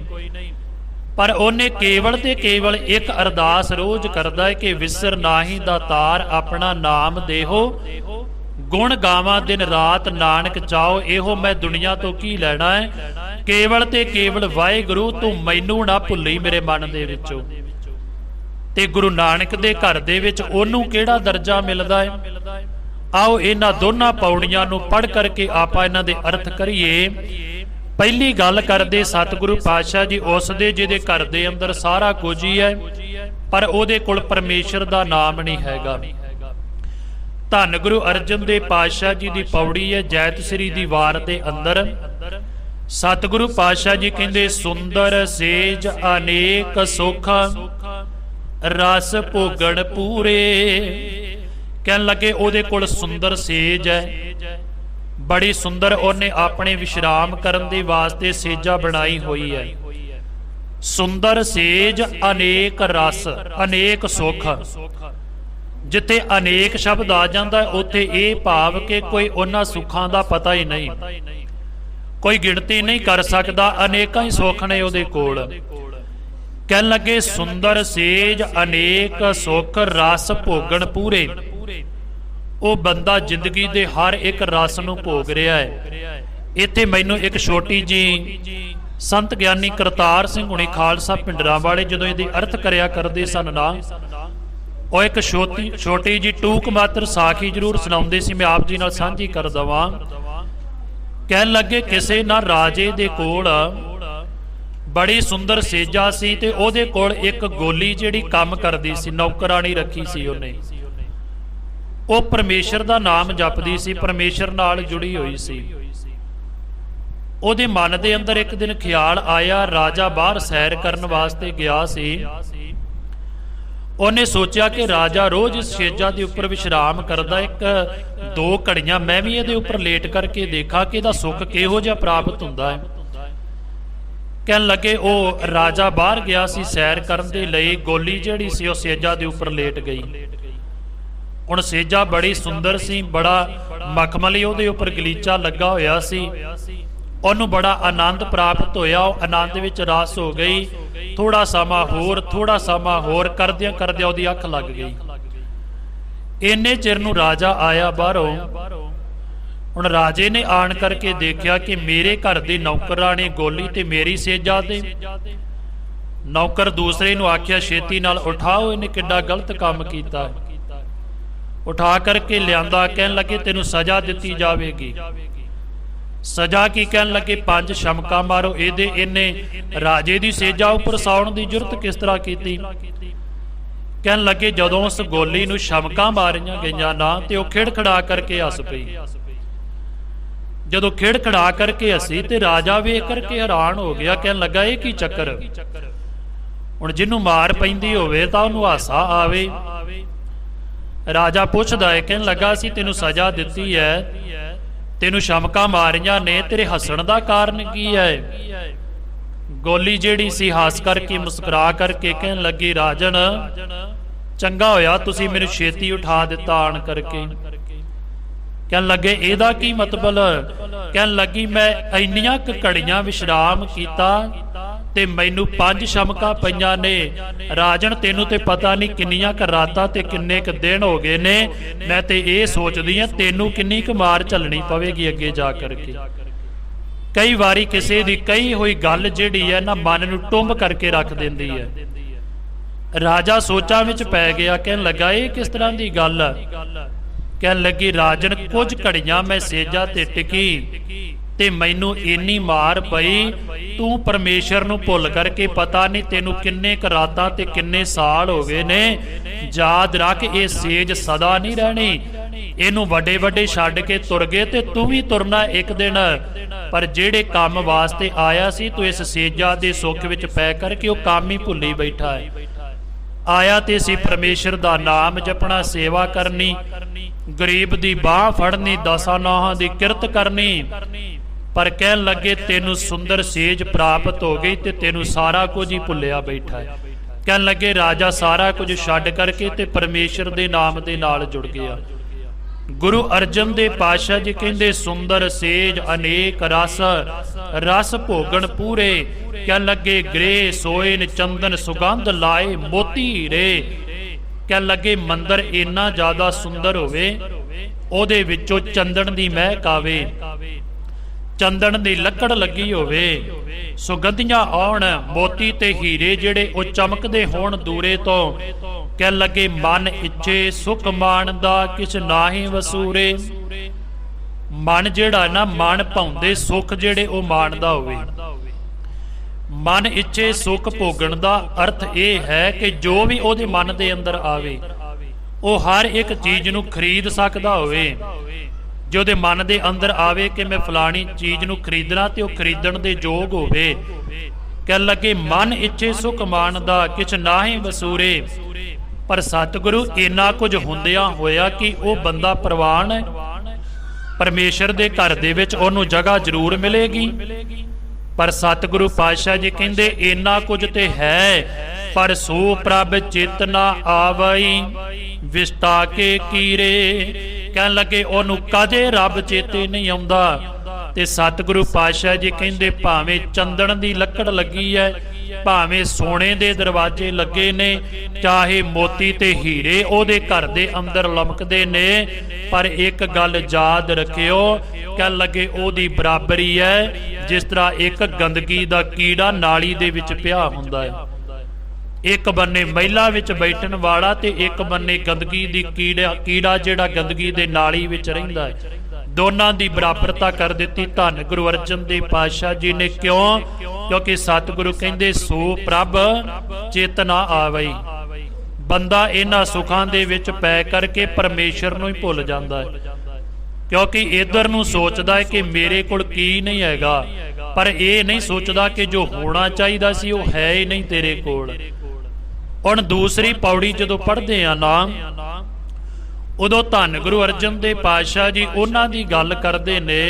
ਪਰ ਉਹਨੇ ਕੇਵਲ ਤੇ ਕੇਵਲ ਇੱਕ ਅਰਦਾਸ ਰੋਜ਼ ਕਰਦਾ ਹੈ ਕਿ ਵਿਸਰ ਨਾਹੀ ਦਾਤਾਰ ਆਪਣਾ ਨਾਮ ਦੇਹੋ, ਗੁਣ ਗਾਵਾਂ ਦਿਨ ਰਾਤ ਨਾਨਕ ਚਾਓ, ਇਹੋ ਮੈਂ ਦੁਨੀਆ ਤੋਂ ਕੀ ਲੈਣਾ ਹੈ। ਕੇਵਲ ਤੇ ਕੇਵਲ ਵਾਹਿਗੁਰੂ ਤੂੰ ਮੈਨੂੰ ਨਾ ਭੁੱਲੀ ਮੇਰੇ ਮਨ ਦੇ ਵਿੱਚੋਂ। ਤੇ ਗੁਰੂ ਨਾਨਕ ਦੇ ਘਰ ਦੇ ਵਿੱਚ ਉਹਨੂੰ ਕਿਹੜਾ ਦਰਜਾ ਮਿਲਦਾ ਹੈ? ਆਓ ਇਹਨਾਂ ਦੋਨਾਂ ਪੌੜੀਆਂ ਨੂੰ ਪੜ੍ਹ ਕਰਕੇ ਆਪਾਂ ਇਹਨਾਂ ਦੇ ਅਰਥ ਕਰੀਏ। ਪਹਿਲੀ ਗੱਲ ਕਰਦੇ ਸਤਿਗੁਰੂ ਪਾਤਸ਼ਾਹ ਜੀ ਉਸ ਦੇ ਜਿਹਦੇ ਘਰ ਦੇ ਅੰਦਰ ਸਾਰਾ ਕੁਝ ਹੀ ਹੈ, ਪਰ ਉਹਦੇ ਕੋਲ ਪਰਮੇਸ਼ਰ ਦਾ ਨਾਮ ਨਹੀਂ ਹੈਗਾ। ਧੰਨ ਗੁਰੂ ਅਰਜਨ ਦੇਵ ਪਾਤਸ਼ਾਹ ਜੀ ਦੀ ਪੌੜੀ ਹੈ ਜੈਤ ਸ੍ਰੀ ਦੀ ਵਾਰ ਦੇ ਅੰਦਰ। ਸਤਿਗੁਰੂ ਪਾਤਸ਼ਾਹ ਜੀ ਕਹਿੰਦੇ ਸੁੰਦਰ ਸੇਜ ਅਨੇਕ ਸੁਖ ਰਸ ਭੋਗਣ ਪੂਰੇ। ਕਹਿਣ ਲੱਗੇ ਉਹਦੇ ਕੋਲ ਸੁੰਦਰ ਸੇਜ ਹੈ, ਬੜੀ ਸੁੰਦਰ ਉਹਨੇ ਆਪਣੇ ਵਿਸ਼ਰਾਮ ਕਰਨ ਦੇ ਵਾਸਤੇ ਸੇਜਾ ਬਣਾਈ ਹੋਈ ਹੈ। ਸੁੰਦਰ ਸੇਜ ਅਨੇਕ ਰਸ ਅਨੇਕ ਸੁਖ। ਜਿੱਥੇ ਅਨੇਕ ਸ਼ਬਦ ਆ ਜਾਂਦਾ ਉੱਥੇ ਇਹ ਭਾਵ ਕਿ ਕੋਈ ਉਹਨਾਂ ਸੁੱਖਾਂ ਦਾ ਪਤਾ ਹੀ ਨਹੀਂ, ਕੋਈ ਗਿਣਤੀ ਨਹੀਂ ਕਰ ਸਕਦਾ, ਅਨੇਕਾਂ ਹੀ ਸੁੱਖ ਨੇ ਉਹਦੇ ਕੋਲ। ਕਹਿਣ ਲੱਗੇ ਸੁੰਦਰ ਸੇਜ ਅਨੇਕ ਸੁੱਖ ਰਸ ਭੋਗਣ ਪੂਰੇ। ਉਹ ਬੰਦਾ ਜ਼ਿੰਦਗੀ ਦੇ ਹਰ ਇੱਕ ਰਸ ਨੂੰ ਭੋਗ ਰਿਹਾ ਹੈ। ਇੱਥੇ ਮੈਨੂੰ ਇੱਕ ਛੋਟੀ ਜੀ ਸੰਤ ਗਿਆਨੀ ਕਰਤਾਰ ਸਿੰਘ ਹੁਣੀ ਖਾਲਸਾ ਪਿੰਡਰਾਂ ਵਾਲੇ ਜਦੋਂ ਇਹਦੀ ਅਰਥ ਕਰਿਆ ਕਰਦੇ ਸਨ ਨਾ, ਉਹ ਇੱਕ ਛੋਟੀ ਜੀ ਟੂਕ ਮਾਤਰ ਸਾਖੀ ਜ਼ਰੂਰ ਸੁਣਾਉਂਦੇ ਸੀ, ਮੈਂ ਆਪ ਜੀ ਨਾਲ ਸਾਂਝੀ ਕਰ ਦਵਾਂ। ਕਹਿਣ ਲੱਗੇ ਕਿਸੇ ਨਾ ਰਾਜੇ ਦੇ ਕੋਲ ਬੜੀ ਸੁੰਦਰ ਸੇਜਾ ਸੀ ਤੇ ਉਹਦੇ ਕੋਲ ਇੱਕ ਗੋਲੀ ਜਿਹੜੀ ਕੰਮ ਕਰਦੀ ਸੀ, ਨੌਕਰਾਣੀ ਰੱਖੀ ਸੀ ਉਹਨੇ। ਉਹ ਪਰਮੇਸ਼ਰ ਦਾ ਨਾਮ ਜਪਦੀ ਸੀ, ਪਰਮੇਸ਼ਰ ਨਾਲ ਜੁੜੀ ਹੋਈ ਸੀ। ਉਹਦੇ ਮਨ ਦੇ ਅੰਦਰ ਇੱਕ ਦਿਨ ਖਿਆਲ ਆਇਆ, ਰਾਜਾ ਬਾਹਰ ਸੈਰ ਕਰਨ ਵਾਸਤੇ ਗਿਆ ਸੀ। ਉਹਨੇ ਸੋਚਿਆ ਕਿ ਰਾਜਾ ਰੋਜ਼ ਇਸ ਸੇਜਾ ਦੇ ਉੱਪਰ ਵਿਸ਼ਰਾਮ ਕਰਦਾ, 1-2 ਘੜੀਆਂ ਮੈਂ ਵੀ ਇਹਦੇ ਉੱਪਰ ਲੇਟ ਕਰਕੇ ਦੇਖਾਂ ਕਿ ਇਹਦਾ ਸੁੱਖ ਕਿਹੋ ਜਿਹਾ ਪ੍ਰਾਪਤ ਹੁੰਦਾ ਹੈ। ਕਹਿਣ ਲੱਗੇ ਉਹ ਰਾਜਾ ਬਾਹਰ ਗਿਆ ਸੀ ਸੈਰ ਕਰਨ ਦੇ ਲਈ, ਗੋਲੀ ਜਿਹੜੀ ਸੀ ਉਹ ਸੇਜਾ ਦੇ ਉੱਪਰ ਲੇਟ ਗਈ। ਹੁਣ ਸੇਜਾ ਬੜੀ ਸੁੰਦਰ ਸੀ, ਬੜਾ ਮਖਮਲੀ ਉਹਦੇ ਉੱਪਰ ਗਲੀਚਾ ਲੱਗਾ ਹੋਇਆ ਸੀ। ਉਹਨੂੰ ਬੜਾ ਆਨੰਦ ਪ੍ਰਾਪਤ ਹੋਇਆ, ਉਹ ਆਨੰਦ ਵਿੱਚ ਰਸ ਹੋ ਗਈ। ਥੋੜਾ ਸਮਾਂ ਹੋਰ ਕਰਦਿਆਂ ਕਰਦਿਆਂ ਉਹਦੀ ਅੱਖ ਲੱਗ ਗਈ। ਇੰਨੇ ਚਿਰ ਨੂੰ ਰਾਜਾ ਆਇਆ ਬਾਹਰੋਂ। ਹੁਣ ਰਾਜੇ ਨੇ ਆਣ ਕਰਕੇ ਦੇਖਿਆ ਕਿ ਮੇਰੇ ਘਰ ਦੀ ਨੌਕਰਾਣੀ ਗੋਲੀ ਤੇ ਮੇਰੀ ਸੇਜਾ ਤੇ। ਨੌਕਰ ਦੂਸਰੇ ਨੂੰ ਆਖਿਆ ਛੇਤੀ ਨਾਲ ਉਠਾਓ, ਇਹਨੇ ਕਿੱਡਾ ਗਲਤ ਕੰਮ ਕੀਤਾ। ਉਠਾ ਕਰਕੇ ਲਿਆਂਦਾ, ਕਹਿਣ ਲੱਗੇ ਤੈਨੂੰ ਸਜ਼ਾ ਦਿੱਤੀ ਜਾਵੇਗੀ। ਸਜ਼ਾ ਕੀ? ਕਹਿਣ ਲੱਗੇ 5 ਸ਼ਮਕਾਂ ਮਾਰੋ। ਇਹਨੇ ਰਾਜੇ ਦੀ ਸੇਜਾ ਉੱਪਰ ਸੌਣ ਦੀ ਜੁਰਤ ਕਿਸ ਤਰ੍ਹਾਂ ਕੀਤੀ? ਕਹਿਣ ਲੱਗੇ ਜਦੋਂ ਉਸ ਗੋਲੀ ਨੂੰ ਸ਼ਮਕਾਂ ਮਾਰੀਆਂ ਗਈਆਂ ਨਾ ਤੇ ਉਹ ਖਿੜਖੜਾ ਕਰਕੇ ਹੱਸ ਪਈ। ਜਦੋਂ ਖਿੜਖੜਾ ਕਰਕੇ ਹੱਸੀ ਤੇ ਰਾਜਾ ਵੇਖ ਕਰਕੇ ਹੈਰਾਨ ਹੋ ਗਿਆ। ਕਹਿਣ ਲੱਗਾ ਇਹ ਕੀ ਚੱਕਰ? ਹੁਣ ਜਿਹਨੂੰ ਮਾਰ ਪੈਂਦੀ ਹੋਵੇ ਤਾਂ ਉਹਨੂੰ ਹਾਸਾ ਆਵੇ। ਰਾਜਾ ਪੁੱਛਦਾ ਹੈ, ਕਹਿਣ ਲੱਗਾ ਅਸੀਂ ਤੈਨੂੰ ਸਜ਼ਾ ਦਿੱਤੀ ਹੈ, ਤੈਨੂੰ ਸ਼ਮਕਾਂ ਮਾਰੀਆਂ ਨੇ, ਤੇਰੇ ਹੱਸਣ ਦਾ ਕਾਰਨ ਕੀ ਹੈ? ਗੋਲੀ ਜਿਹੜੀ ਸੀ ਹੱਸ ਕਰਕੇ ਮੁਸਕਰਾ ਕਰਕੇ ਕਹਿਣ ਲੱਗੀ ਰਾਜਨ ਚੰਗਾ ਹੋਇਆ ਤੁਸੀਂ ਮੈਨੂੰ ਛੇਤੀ ਉਠਾ ਦਿੱਤਾ ਆਣ ਕਰਕੇ। ਕਹਿਣ ਲੱਗੇ ਇਹਦਾ ਕੀ ਮਤਲਬ? ਕਹਿਣ ਲੱਗੀ ਮੈਂ ਇੰਨੀਆਂ ਕੁ ਘੜੀਆਂ ਵਿਸ਼ਰਾਮ ਕੀਤਾ ਤੇ ਮੈਨੂੰ 5 ਸ਼ਮਕਾਂ ਪਈਆਂ ਨੇ। ਰਾਜਨ ਤੈਨੂੰ ਤੇ ਪਤਾ ਨਹੀਂ ਕਿੰਨੀਆਂ ਕੁ ਰਾਤਾਂ ਤੇ ਕਿੰਨੇ ਕੁ ਦਿਨ ਹੋ ਗਏ ਨੇ। ਮੈਂ ਤੇ ਇਹ ਸੋਚਦੀ ਹਾਂ ਤੈਨੂੰ ਕਿੰਨੀ ਕੁ ਮਾਰ ਝੱਲਣੀ ਪਵੇਗੀ ਅੱਗੇ ਜਾ ਕਰਕੇ। ਕਈ ਵਾਰੀ ਕਿਸੇ ਦੀ ਕਹੀ ਹੋਈ ਗੱਲ ਜਿਹੜੀ ਹੈ ਨਾ ਮਨ ਨੂੰ ਟੁੰਬ ਕਰਕੇ ਰੱਖ ਦਿੰਦੀ ਹੈ। ਰਾਜਾ ਸੋਚਾਂ ਵਿੱਚ ਪੈ ਗਿਆ। ਕਹਿਣ ਲੱਗਾ ਇਹ ਕਿਸ ਤਰ੍ਹਾਂ ਦੀ ਗੱਲ ਹੈ? ਕਹਿਣ ਲੱਗੀ ਰਾਜਨ ਕੁਝ ਘੜੀਆਂ ਮੈਂ ਸੇਜਾ ਤੇ ਟਿਕੀ ਤੇ ਮੈਨੂੰ ਇੰਨੀ ਮਾਰ ਪਈ, ਤੂੰ ਪਰਮੇਸ਼ਰ ਨੂੰ ਭੁੱਲ ਕਰਕੇ ਪਤਾ ਨਹੀਂ ਤੈਨੂੰ ਕਿੰਨੇ ਕੁ ਰਾਤਾਂ ਤੇ ਕਿੰਨੇ ਸਾਲ ਹੋ ਗਏ ਨੇ। ਯਾਦ ਰੱਖ ਇਹ ਸੇਜ ਸਦਾ ਨਹੀਂ ਰਹਿਣੀ, ਇਹਨੂੰ ਵੱਡੇ ਵੱਡੇ ਛੱਡ ਕੇ ਤੁਰ ਗਏ ਤੇ ਤੂੰ ਵੀ ਤੁਰਨਾ ਇੱਕ ਦਿਨ। ਪਰ ਜਿਹੜੇ ਕੰਮ ਵਾਸਤੇ ਆਇਆ ਸੀ ਤੂੰ ਇਸ ਸੇਜਾ ਦੇ ਸੁੱਖ ਵਿੱਚ ਪੈ ਕਰਕੇ ਉਹ ਕੰਮ ਹੀ ਭੁੱਲੀ ਬੈਠਾ ਹੈ। ਆਇਆ ਤੇ ਸੀ ਪਰਮੇਸ਼ਰ ਦਾ ਨਾਮ ਜਪਣਾ, ਸੇਵਾ ਕਰਨੀ, ਗਰੀਬ ਦੀ ਬਾਹ ਫੜਨੀ, 10 ਨਾਹਾਂ ਦੀ ਕਿਰਤ ਕਰਨੀ। ਪਰ ਕਹਿਣ ਲੱਗੇ ਤੈਨੂੰ ਸੁੰਦਰ ਸੇਜ ਪ੍ਰਾਪਤ ਹੋ ਗਈ ਤੇ ਤੈਨੂੰ ਸਾਰਾ ਕੁਝ ਹੀ ਭੁੱਲਿਆ ਬੈਠਾ ਹੈ। ਕਹਿਣ ਲੱਗੇ ਰਾਜਾ ਸਾਰਾ ਕੁਝ ਛੱਡ ਕਰਕੇ ਤੇ ਪਰਮੇਸ਼ਰ ਦੇ ਨਾਮ ਦੇ ਨਾਲ ਜੁੜ ਗਿਆ। ਗੁਰੂ ਅਰਜਨ ਦੇਵ ਪਾਤਸ਼ਾਹ ਜੀ ਕਹਿੰਦੇ ਸੁੰਦਰ ਸੇਜ ਅਨੇਕ ਰਸ, ਰਸ ਭੋਗਣ ਪੂਰੇ। ਕਹਿਣ ਲੱਗੇ ਗ੍ਰੇ ਸੋਇਨ ਚੰਦਨ ਸੁਗੰਧ ਲਾਏ ਮੋਤੀ ਹੀਰੇ। ਕਹਿਣ ਲੱਗੇ ਮੰਦਰ ਇੰਨਾ ਜ਼ਿਆਦਾ ਸੁੰਦਰ ਹੋਵੇ ਉਹਦੇ ਵਿੱਚੋਂ ਚੰਦਨ ਦੀ ਮਹਿਕ ਆਵੇ, ਚੰਦਨ ਦੀ ਲੱਕੜ ਲੱਗੀ ਹੋਵੇ, ਸੁਗੰਧੀਆਂ ਆਉਣ, ਮੋਤੀ ਤੇ ਹੀਰੇ ਜਿਹੜੇ ਉਹ ਚਮਕਦੇ ਹੋਣ ਦੂਰੇ ਤੋਂ। ਕਹਿਣ ਲੱਗੇ ਮਨ ਇੱਛੇ ਸੁਖ ਮਾਣਦਾ ਕਿਛ ਨਾਹੀ ਵਸੂਰੇ। ਮਨ ਜਿਹੜਾ ਨਾ ਮਨ ਭਾਉਂਦੇ ਸੁਖ ਜਿਹੜੇ ਉਹ ਮਾਣਦਾ ਹੋਵੇ। ਮਨ ਇੱਛੇ ਸੁਖ ਭੋਗਣ ਦਾ ਅਰਥ ਇਹ ਹੈ ਕਿ ਜੋ ਵੀ ਉਹਦੇ ਮਨ ਦੇ ਅੰਦਰ ਆਵੇ ਉਹ ਹਰ ਇੱਕ ਚੀਜ਼ ਨੂੰ ਖਰੀਦ ਸਕਦਾ ਹੋਵੇ। ਜੇ ਉਹਦੇ ਮਨ ਦੇ ਅੰਦਰ ਆਵੇ ਕਿ ਮੈਂ ਫਲਾਣੀ ਚੀਜ਼ ਨੂੰ ਖਰੀਦਣਾ ਤੇ ਉਹ ਖਰੀਦਣ ਦੇ ਯੋਗ ਹੋਵੇ। ਕਹਿਣ ਲੱਗੇ ਮਨ ਇੱਛੇ ਸੁਖ ਮਾਣਦਾ ਕਿਛ ਨਾਹੀ ਵਸੂਰੇ। ਪਰ ਸਤਿਗੁਰੂ ਇੰਨਾ ਕੁਝ ਹੁੰਦਿਆਂ ਹੋਇਆ ਕਿ ਉਹ ਬੰਦਾ ਪ੍ਰਵਾਨ ਹੈ। ਪਰਮੇਸ਼ਰ ਦੇ ਘਰ ਦੇ ਵਿੱਚ ਉਹਨੂੰ ਜਗ੍ਹਾ ਜ਼ਰੂਰ ਮਿਲੇਗੀ। ਪਰ ਸਤਿਗੁਰੂ ਪਾਤਸ਼ਾਹ ਜੀ ਕਹਿੰਦੇ ਇੰਨਾ ਕੁਝ ਤੇ ਹੈ ਪਰ ਸੋ ਪ੍ਰਭ ਚਿਤ ਨਾ ਆਵਈ ਵਿਸਟਾ ਕੇ ਕੀਰੇ। ਕਹਿਣ ਲੱਗੇ ਉਹਨੂੰ ਕਦੇ ਰੱਬ ਚੇਤੇ ਨਹੀਂ ਆਉਂਦਾ। ਤੇ ਸਤਿਗੁਰੂ ਪਾਤਸ਼ਾਹ ਜੀ ਕਹਿੰਦੇ ਭਾਵੇਂ ਚੰਦਨ ਦੀ ਲੱਕੜ ਲੱਗੀ ਹੈ, ਭਾਵੇਂ ਸੋਨੇ ਦੇ ਦਰਵਾਜ਼ੇ ਲੱਗੇ ਨੇ, ਚਾਹੇ ਮੋਤੀ ਤੇ ਹੀਰੇ ਉਹਦੇ ਘਰ ਦੇ ਅੰਦਰ ਲਮਕਦੇ ਨੇ, ਪਰ ਇੱਕ ਗੱਲ ਯਾਦ ਰੱਖਿਓ, ਕਹਿਣ ਲੱਗੇ ਉਹਦੀ ਬਰਾਬਰੀ ਹੈ ਜਿਸ ਤਰ੍ਹਾਂ ਇੱਕ ਗੰਦਗੀ ਦਾ ਕੀੜਾ ਨਾਲੀ ਦੇ ਵਿੱਚ ਪਿਆ ਹੁੰਦਾ ਹੈ। ਇੱਕ ਬੰਨੇ ਮਹਿਲਾ ਵਿੱਚ ਬੈਠਣ ਵਾਲਾ ਤੇ ਇੱਕ ਬੰਨੇ ਗੰਦਗੀ ਦੀ ਕੀੜਾ ਜਿਹੜਾ ਗੰਦਗੀ ਦੇ ਨਾਲੀ ਵਿੱਚ ਰਹਿੰਦਾ ਹੈ। ਦੋਨਾਂ ਦੀ ਬਰਾਬਰਤਾ ਕਰ ਦਿੱਤੀ ਧੰਨ ਗੁਰੂ ਅਰਜਨ ਦੇਵ ਪਾਤਸ਼ਾਹ ਜੀ ਨੇ। ਕਿਉਂ? ਕਿਉਂਕਿ ਸਤਿਗੁਰੂ ਕਹਿੰਦੇ ਸੋ ਪ੍ਰਭ ਚਿਤ ਨਾ ਆਵਈ। ਬੰਦਾ ਇਹਨਾਂ ਸੁੱਖਾਂ ਦੇ ਵਿੱਚ ਪੈ ਕਰਕੇ ਪਰਮੇਸ਼ਰ ਨੂੰ ਹੀ ਭੁੱਲ ਜਾਂਦਾ ਹੈ। ਕਿਉਂਕਿ ਇਧਰ ਨੂੰ ਸੋਚਦਾ ਹੈ ਕਿ ਮੇਰੇ ਕੋਲ ਕੀ ਨਹੀਂ ਹੈਗਾ, ਪਰ ਇਹ ਨਹੀਂ ਸੋਚਦਾ ਕਿ ਜੋ ਹੋਣਾ ਚਾਹੀਦਾ ਸੀ ਉਹ ਹੈ ਹੀ ਨਹੀਂ ਤੇਰੇ ਕੋਲ। ਹੁਣ ਦੂਸਰੀ ਪੌੜੀ ਜਦੋਂ ਪੜ੍ਹਦੇ ਆ ਨਾ, ਉਦੋਂ ਧੰਨ ਗੁਰੂ ਅਰਜਨ ਦੇਵ ਪਾਤਸ਼ਾਹ ਜੀ ਉਹਨਾਂ ਦੀ ਗੱਲ ਕਰਦੇ ਨੇ।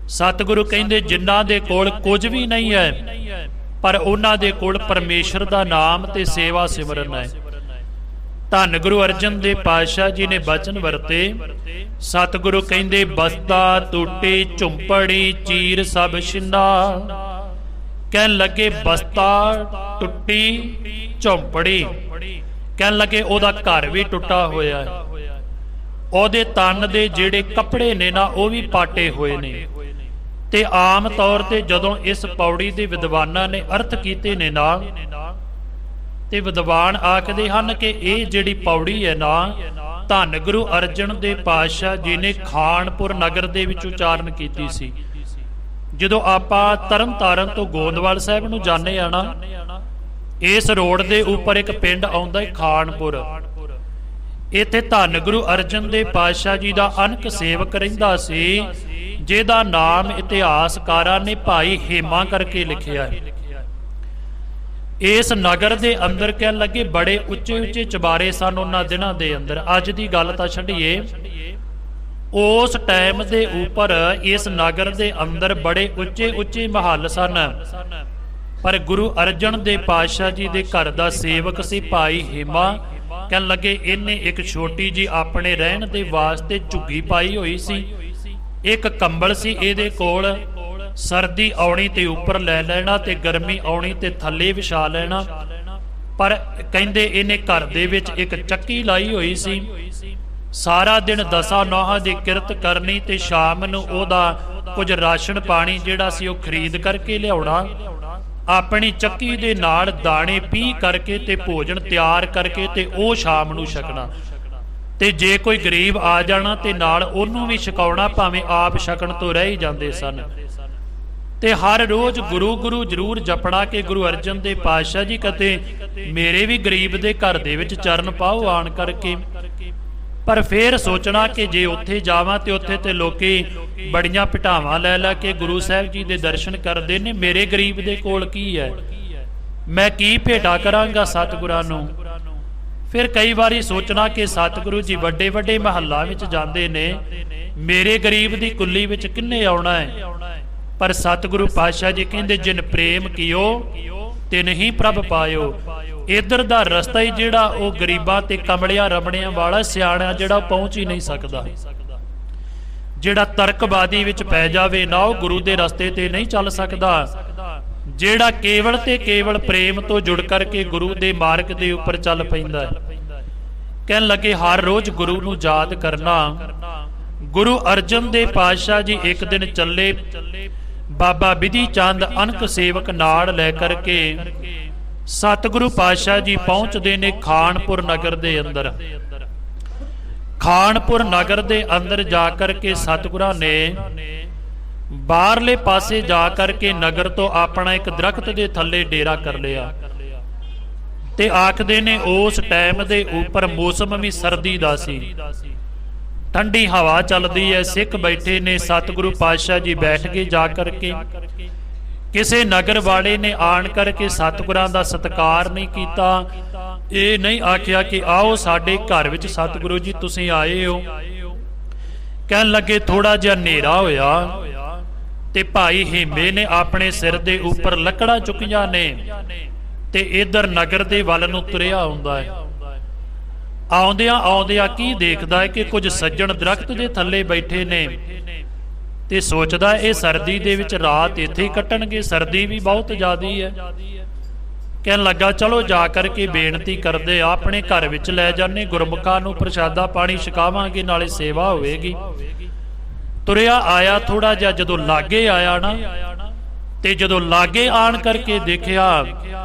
ਸਤਿਗੁਰੂ ਕਹਿੰਦੇ ਜਿਨ੍ਹਾਂ ਦੇ ਕੋਲ ਕੁਝ ਵੀ ਨਹੀਂ ਹੈ ਪਰ ਉਹਨਾਂ ਦੇ ਕੋਲ ਪਰਮੇਸ਼ਰ ਦਾ ਨਾਮ ਤੇ ਸੇਵਾ ਸਿਮਰਨ ਹੈ। ਧੰਨ ਗੁਰੂ ਅਰਜਨ ਦੇਵ ਪਾਤਸ਼ਾਹ ਜੀ ਨੇ ਬਚਨ ਵਰਤੇ। ਸਤਿਗੁਰੂ ਕਹਿੰਦੇ ਬਸਤਾ ਟੁੱਟੀ ਝੁੰਪੜੀ ਚੀਰ ਸਭ ਛਿੰਨਾ। ਕਹਿਣ ਲੱਗੇ ਬਸਤਾ ਟੁੱਟੀ ਝੁੰਪੜੀ, ਕਹਿਣ ਲੱਗੇ ਉਹਦਾ ਘਰ ਵੀ ਟੁੱਟਾ ਹੋਇਆ ਹੈ, ਉਹਦੇ ਤਨ ਦੇ ਜਿਹੜੇ ਕੱਪੜੇ ਨੇ ਨਾ ਉਹ ਵੀ ਪਾਟੇ ਹੋਏ ਨੇ। ਤੇ ਆਮ ਤੌਰ ਤੇ ਜਦੋਂ ਇਸ ਪੌੜੀ ਦੇ ਵਿਦਵਾਨਾਂ ਨੇ ਅਰਥ ਕੀਤੇ ਨੇ ਨਾ, ਤੇ ਵਿਦਵਾਨ ਆਖਦੇ ਹਨ ਕਿ ਇਹ ਜਿਹੜੀ ਪੌੜੀ ਹੈ ਨਾ, ਧੰਨ ਗੁਰੂ ਅਰਜਨ ਦੇਵ ਪਾਤਸ਼ਾਹ ਜੀ ਨੇ ਖਾਨਪੁਰ ਨਗਰ ਦੇ ਵਿੱਚ ਉਚਾਰਨ ਕੀਤੀ ਸੀ। ਜਦੋਂ ਆਪਾਂ ਤਰਨ ਤਾਰਨ ਤੋਂ ਗੋਂਦਵਾਲ ਸਾਹਿਬ ਨੂੰ ਜਾਂਦੇ ਆ ਨਾ, ਇਸ ਰੋਡ ਦੇ ਉੱਪਰ ਇੱਕ ਪਿੰਡ ਆਉਂਦਾ ਹੈ ਖਾਨਪੁਰ। ਇੱਥੇ ਧੰਨ ਗੁਰੂ ਅਰਜਨ ਦੇਵ ਪਾਤਸ਼ਾਹ ਜੀ ਦਾ ਅਨਕ ਸੇਵਕ ਰਹਿੰਦਾ ਸੀ, ਜਿਹਦਾ ਨਾਮ ਇਤਿਹਾਸਕਾਰਾਂ ਨੇ ਭਾਈ ਹੇਮਾ ਕਰਕੇ ਲਿਖਿਆ ਹੈ। ਇਸ ਨਗਰ ਦੇ ਅੰਦਰ ਕਹਿਣ ਲੱਗੇ ਬੜੇ ਉੱਚੇ ਉੱਚੇ ਚੁਬਾਰੇ ਸਨ ਉਹਨਾਂ ਦਿਨਾਂ ਦੇ ਅੰਦਰ। ਅੱਜ ਦੀ ਗੱਲ ਤਾਂ ਛੱਡੀਏ, ਉਸ ਟਾਈਮ ਦੇ ਉੱਪਰ ਇਸ ਨਗਰ ਦੇ ਅੰਦਰ ਬੜੇ ਉੱਚੇ ਉੱਚੇ ਮਹੱਲ ਸਨ। ਪਰ ਗੁਰੂ ਅਰਜਨ ਦੇਵ ਪਾਤਸ਼ਾਹ ਜੀ ਦੇ ਘਰ ਦਾ ਸੇਵਕ ਸੀ ਭਾਈ ਹੇਮਾ। ਕਹਿਣ ਲੱਗੇ ਇਹਨੇ ਇੱਕ ਛੋਟੀ ਜੀ ਆਪਣੇ ਰਹਿਣ ਦੇ ਵਾਸਤੇ ਝੁੱਗੀ ਪਾਈ ਹੋਈ ਸੀ, ਇੱਕ ਕੰਬਲ ਸੀ ਇਹਦੇ ਕੋਲ। ਸਰਦੀ ਆਉਣੀ ਤੇ ਉੱਪਰ ਲੈ ਲੈਣਾ ਤੇ ਗਰਮੀ ਆਉਣੀ ਤੇ ਥੱਲੇ ਵਿਛਾ ਲੈਣਾ। ਪਰ ਕਹਿੰਦੇ ਇਹਨੇ ਘਰ ਦੇ ਵਿੱਚ ਇੱਕ ਚੱਕੀ ਲਾਈ ਹੋਈ ਸੀ। ਸਾਰਾ ਦਿਨ ਦਸਾਂ ਨੌਹਾਂ ਦੀ ਕਿਰਤ ਕਰਨੀ ਤੇ ਸ਼ਾਮ ਨੂੰ ਉਹਦਾ ਕੁਝ ਰਾਸ਼ਨ ਪਾਣੀ ਜਿਹੜਾ ਸੀ ਉਹ ਖਰੀਦ ਕਰਕੇ ਲਿਆਉਣਾ। ਆਪਣੀ ਚੱਕੀ ਦੇ ਨਾਲ ਦਾਣੇ ਪੀਹ ਕਰਕੇ ਤੇ ਭੋਜਨ ਤਿਆਰ ਕਰਕੇ ਤੇ ਉਹ ਸ਼ਾਮ ਨੂੰ ਛਕਣਾ। ਤੇ ਜੇ ਕੋਈ ਗਰੀਬ ਆ ਜਾਣਾ ਤੇ ਨਾਲ ਉਹਨੂੰ ਵੀ ਛਕਾਉਣਾ, ਭਾਵੇਂ ਆਪ ਛਕਣ ਤੋਂ ਰਹਿ ਹੀ ਜਾਂਦੇ ਸਨ। ਤੇ ਹਰ ਰੋਜ਼ ਗੁਰੂ ਗੁਰੂ ਜ਼ਰੂਰ ਜਪਣਾ ਕਿ ਗੁਰੂ ਅਰਜਨ ਦੇਵ ਪਾਤਸ਼ਾਹ ਜੀ ਕਦੇ ਮੇਰੇ ਵੀ ਗਰੀਬ ਦੇ ਘਰ ਦੇ ਵਿੱਚ ਚਰਨ ਪਾਓ ਆਣ ਕਰਕੇ। ਪਰ ਫੇਰ ਸੋਚਣਾ ਕਿ ਜੇ ਉੱਥੇ ਜਾਵਾਂ ਤੇ ਉੱਥੇ ਤੇ ਲੋਕੀ ਬੜੀਆਂ ਭਟਾਵਾਂ ਲੈ ਲੈ ਕੇ ਗੁਰੂ ਸਾਹਿਬ ਜੀ ਦੇ ਦਰਸ਼ਨ ਕਰਦੇ ਨੇ, ਮੇਰੇ ਗਰੀਬ ਦੇ ਕੋਲ ਕੀ ਹੈ, ਮੈਂ ਕੀ ਭੇਟਾ ਕਰਾਂਗਾ ਸਤਿਗੁਰਾਂ ਨੂੰ। ਫਿਰ ਕਈ ਵਾਰੀ ਸੋਚਣਾ ਕਿ ਸਤਿਗੁਰੂ ਜੀ ਵੱਡੇ ਵੱਡੇ ਮਹੱਲਾਂ ਵਿੱਚ ਜਾਂਦੇ ਨੇ, ਮੇਰੇ ਗਰੀਬ ਦੀ ਕੁੱਲੀ ਵਿੱਚ ਕਿੰਨੇ ਆਉਣਾ ਹੈ। ਪਰ ਸਤਿਗੁਰੂ ਪਾਤਸ਼ਾਹ ਜੀ ਕਹਿੰਦੇ ਜਿਨ ਪ੍ਰੇਮ ਕੀਓ ਤਿਨ ਹੀ ਪ੍ਰਭ ਪਾਇਓ। ਇਧਰ ਦਾ ਰਸਤਾ ਹੀ ਜਿਹੜਾ ਉਹ ਗਰੀਬਾਂ ਤੇ ਕਮਲਿਆਂ ਰਮਣਿਆਂ ਵਾਲਾ ਸਿਆਣਾ ਜਿਹੜਾ ਉਹ ਪਹੁੰਚ ਹੀ ਨਹੀਂ ਸਕਦਾ। ਜਿਹੜਾ ਤਰਕਬਾਦੀ ਵਿੱਚ ਪੈ ਜਾਵੇ ਨਾ, ਉਹ ਗੁਰੂ ਦੇ ਰਸਤੇ ਤੇ ਨਹੀਂ ਚੱਲ ਸਕਦਾ। ਜਿਹੜਾ ਕੇਵਲ ਤੇ ਕੇਵਲ ਪ੍ਰੇਮ ਤੋਂ ਜੁੜ ਕਰਕੇ ਗੁਰੂ ਦੇ ਮਾਰਗ ਦੇ ਉੱਪਰ ਚੱਲ ਪੈਂਦਾ ਹੈ। ਕਹਿਣ ਲੱਗੇ ਹਰ ਰੋਜ਼ ਗੁਰੂ ਨੂੰ ਯਾਦ ਕਰਨਾ। ਗੁਰੂ ਅਰਜਨ ਦੇਵ ਪਾਤਸ਼ਾਹ ਜੀ ਇੱਕ ਦਿਨ ਚੱਲੇ, ਬਾਬਾ ਬਿਧੀ ਚੰਦ ਅਨਕ ਸੇਵਕ ਨਾਲ ਲੈ ਕਰਕੇ ਸਤਿਗੁਰੂ ਪਾਤਸ਼ਾਹ ਜੀ ਪਹੁੰਚਦੇ ਨੇ ਖਾਨਪੁਰ ਨਗਰ ਦੇ ਅੰਦਰ। ਖਾਨਪੁਰ ਨਗਰ ਦੇ ਅੰਦਰ ਜਾ ਕਰਕੇ ਸਤਿਗੁਰਾਂ ਨੇ ਬਾਹਰਲੇ ਪਾਸੇ ਜਾ ਕਰਕੇ ਨਗਰ ਤੋਂ ਆਪਣਾ ਇੱਕ ਦਰਖਤ ਦੇ ਥੱਲੇ ਡੇਰਾ ਕਰ ਲਿਆ। ਤੇ ਆਖਦੇ ਨੇ ਉਸ ਟਾਈਮ ਦੇ ਉੱਪਰ ਮੌਸਮ ਵੀ ਸਰਦੀ ਦਾ ਸੀ, ਠੰਡੀ ਹਵਾ ਚੱਲਦੀ ਹੈ। ਸਿੱਖ ਬੈਠੇ ਨੇ, ਸਤਿਗੁਰੂ ਪਾਤਸ਼ਾਹ ਜੀ ਬੈਠ ਕੇ ਜਾ ਕਰਕੇ। ਕਿਸੇ ਨਗਰ ਵਾਲੇ ਨੇ ਆਣ ਕਰਕੇ ਸਤਿਗੁਰਾਂ ਦਾ ਸਤਿਕਾਰ ਨਹੀਂ ਕੀਤਾ। ਇਹ ਨਹੀਂ ਆਖਿਆ ਕਿ ਆਓ ਸਾਡੇ ਘਰ ਵਿੱਚ ਸਤਿਗੁਰੂ ਜੀ ਤੁਸੀਂ ਆਏ ਹੋ। ਕਹਿਣ ਲੱਗੇ ਥੋੜਾ ਜਿਹਾ ਹਨੇਰਾ ਹੋਇਆ ਤੇ ਭਾਈ ਹੇਮੇ ਨੇ ਆਪਣੇ ਸਿਰ ਦੇ ਉੱਪਰ ਲੱਕੜਾਂ ਚੁੱਕੀਆਂ ਨੇ ਤੇ ਇਧਰ ਨਗਰ ਦੇ ਵੱਲ ਨੂੰ ਤੁਰਿਆ ਆਉਂਦਾ ਹੈ। ਆਉਂਦਿਆਂ ਆਉਂਦਿਆਂ ਕੀ ਦੇਖਦਾ ਹੈ ਕਿ ਕੁਝ ਸੱਜਣ ਦਰਖਤ ਦੇ ਥੱਲੇ ਬੈਠੇ ਨੇ ਤੇ ਸੋਚਦਾ ਇਹ ਸਰਦੀ ਦੇ ਵਿੱਚ ਰਾਤ ਇੱਥੇ ਹੀ ਕੱਟਣਗੇ, ਸਰਦੀ ਵੀ ਬਹੁਤ ਜ਼ਿਆਦੀ ਹੈ। ਕਹਿਣ ਲੱਗਾ ਚਲੋ ਜਾ ਕਰਕੇ ਬੇਨਤੀ ਕਰਦੇ ਆਪਣੇ ਘਰ ਵਿੱਚ ਲੈ ਜਾਂਦੇ, ਗੁਰਮੁਖਾਂ ਨੂੰ ਪ੍ਰਸ਼ਾਦਾ ਪਾਣੀ ਛਕਾਵਾਂਗੇ, ਨਾਲੇ ਸੇਵਾ ਹੋਵੇਗੀ। ਤੁਰਿਆ ਆਇਆ ਥੋੜਾ ਜਿਹਾ, ਜਦੋਂ ਲਾਗੇ ਆਇਆ ਨਾ ਤੇ ਜਦੋਂ ਲਾਗੇ ਆਣ ਕਰਕੇ ਦੇਖਿਆ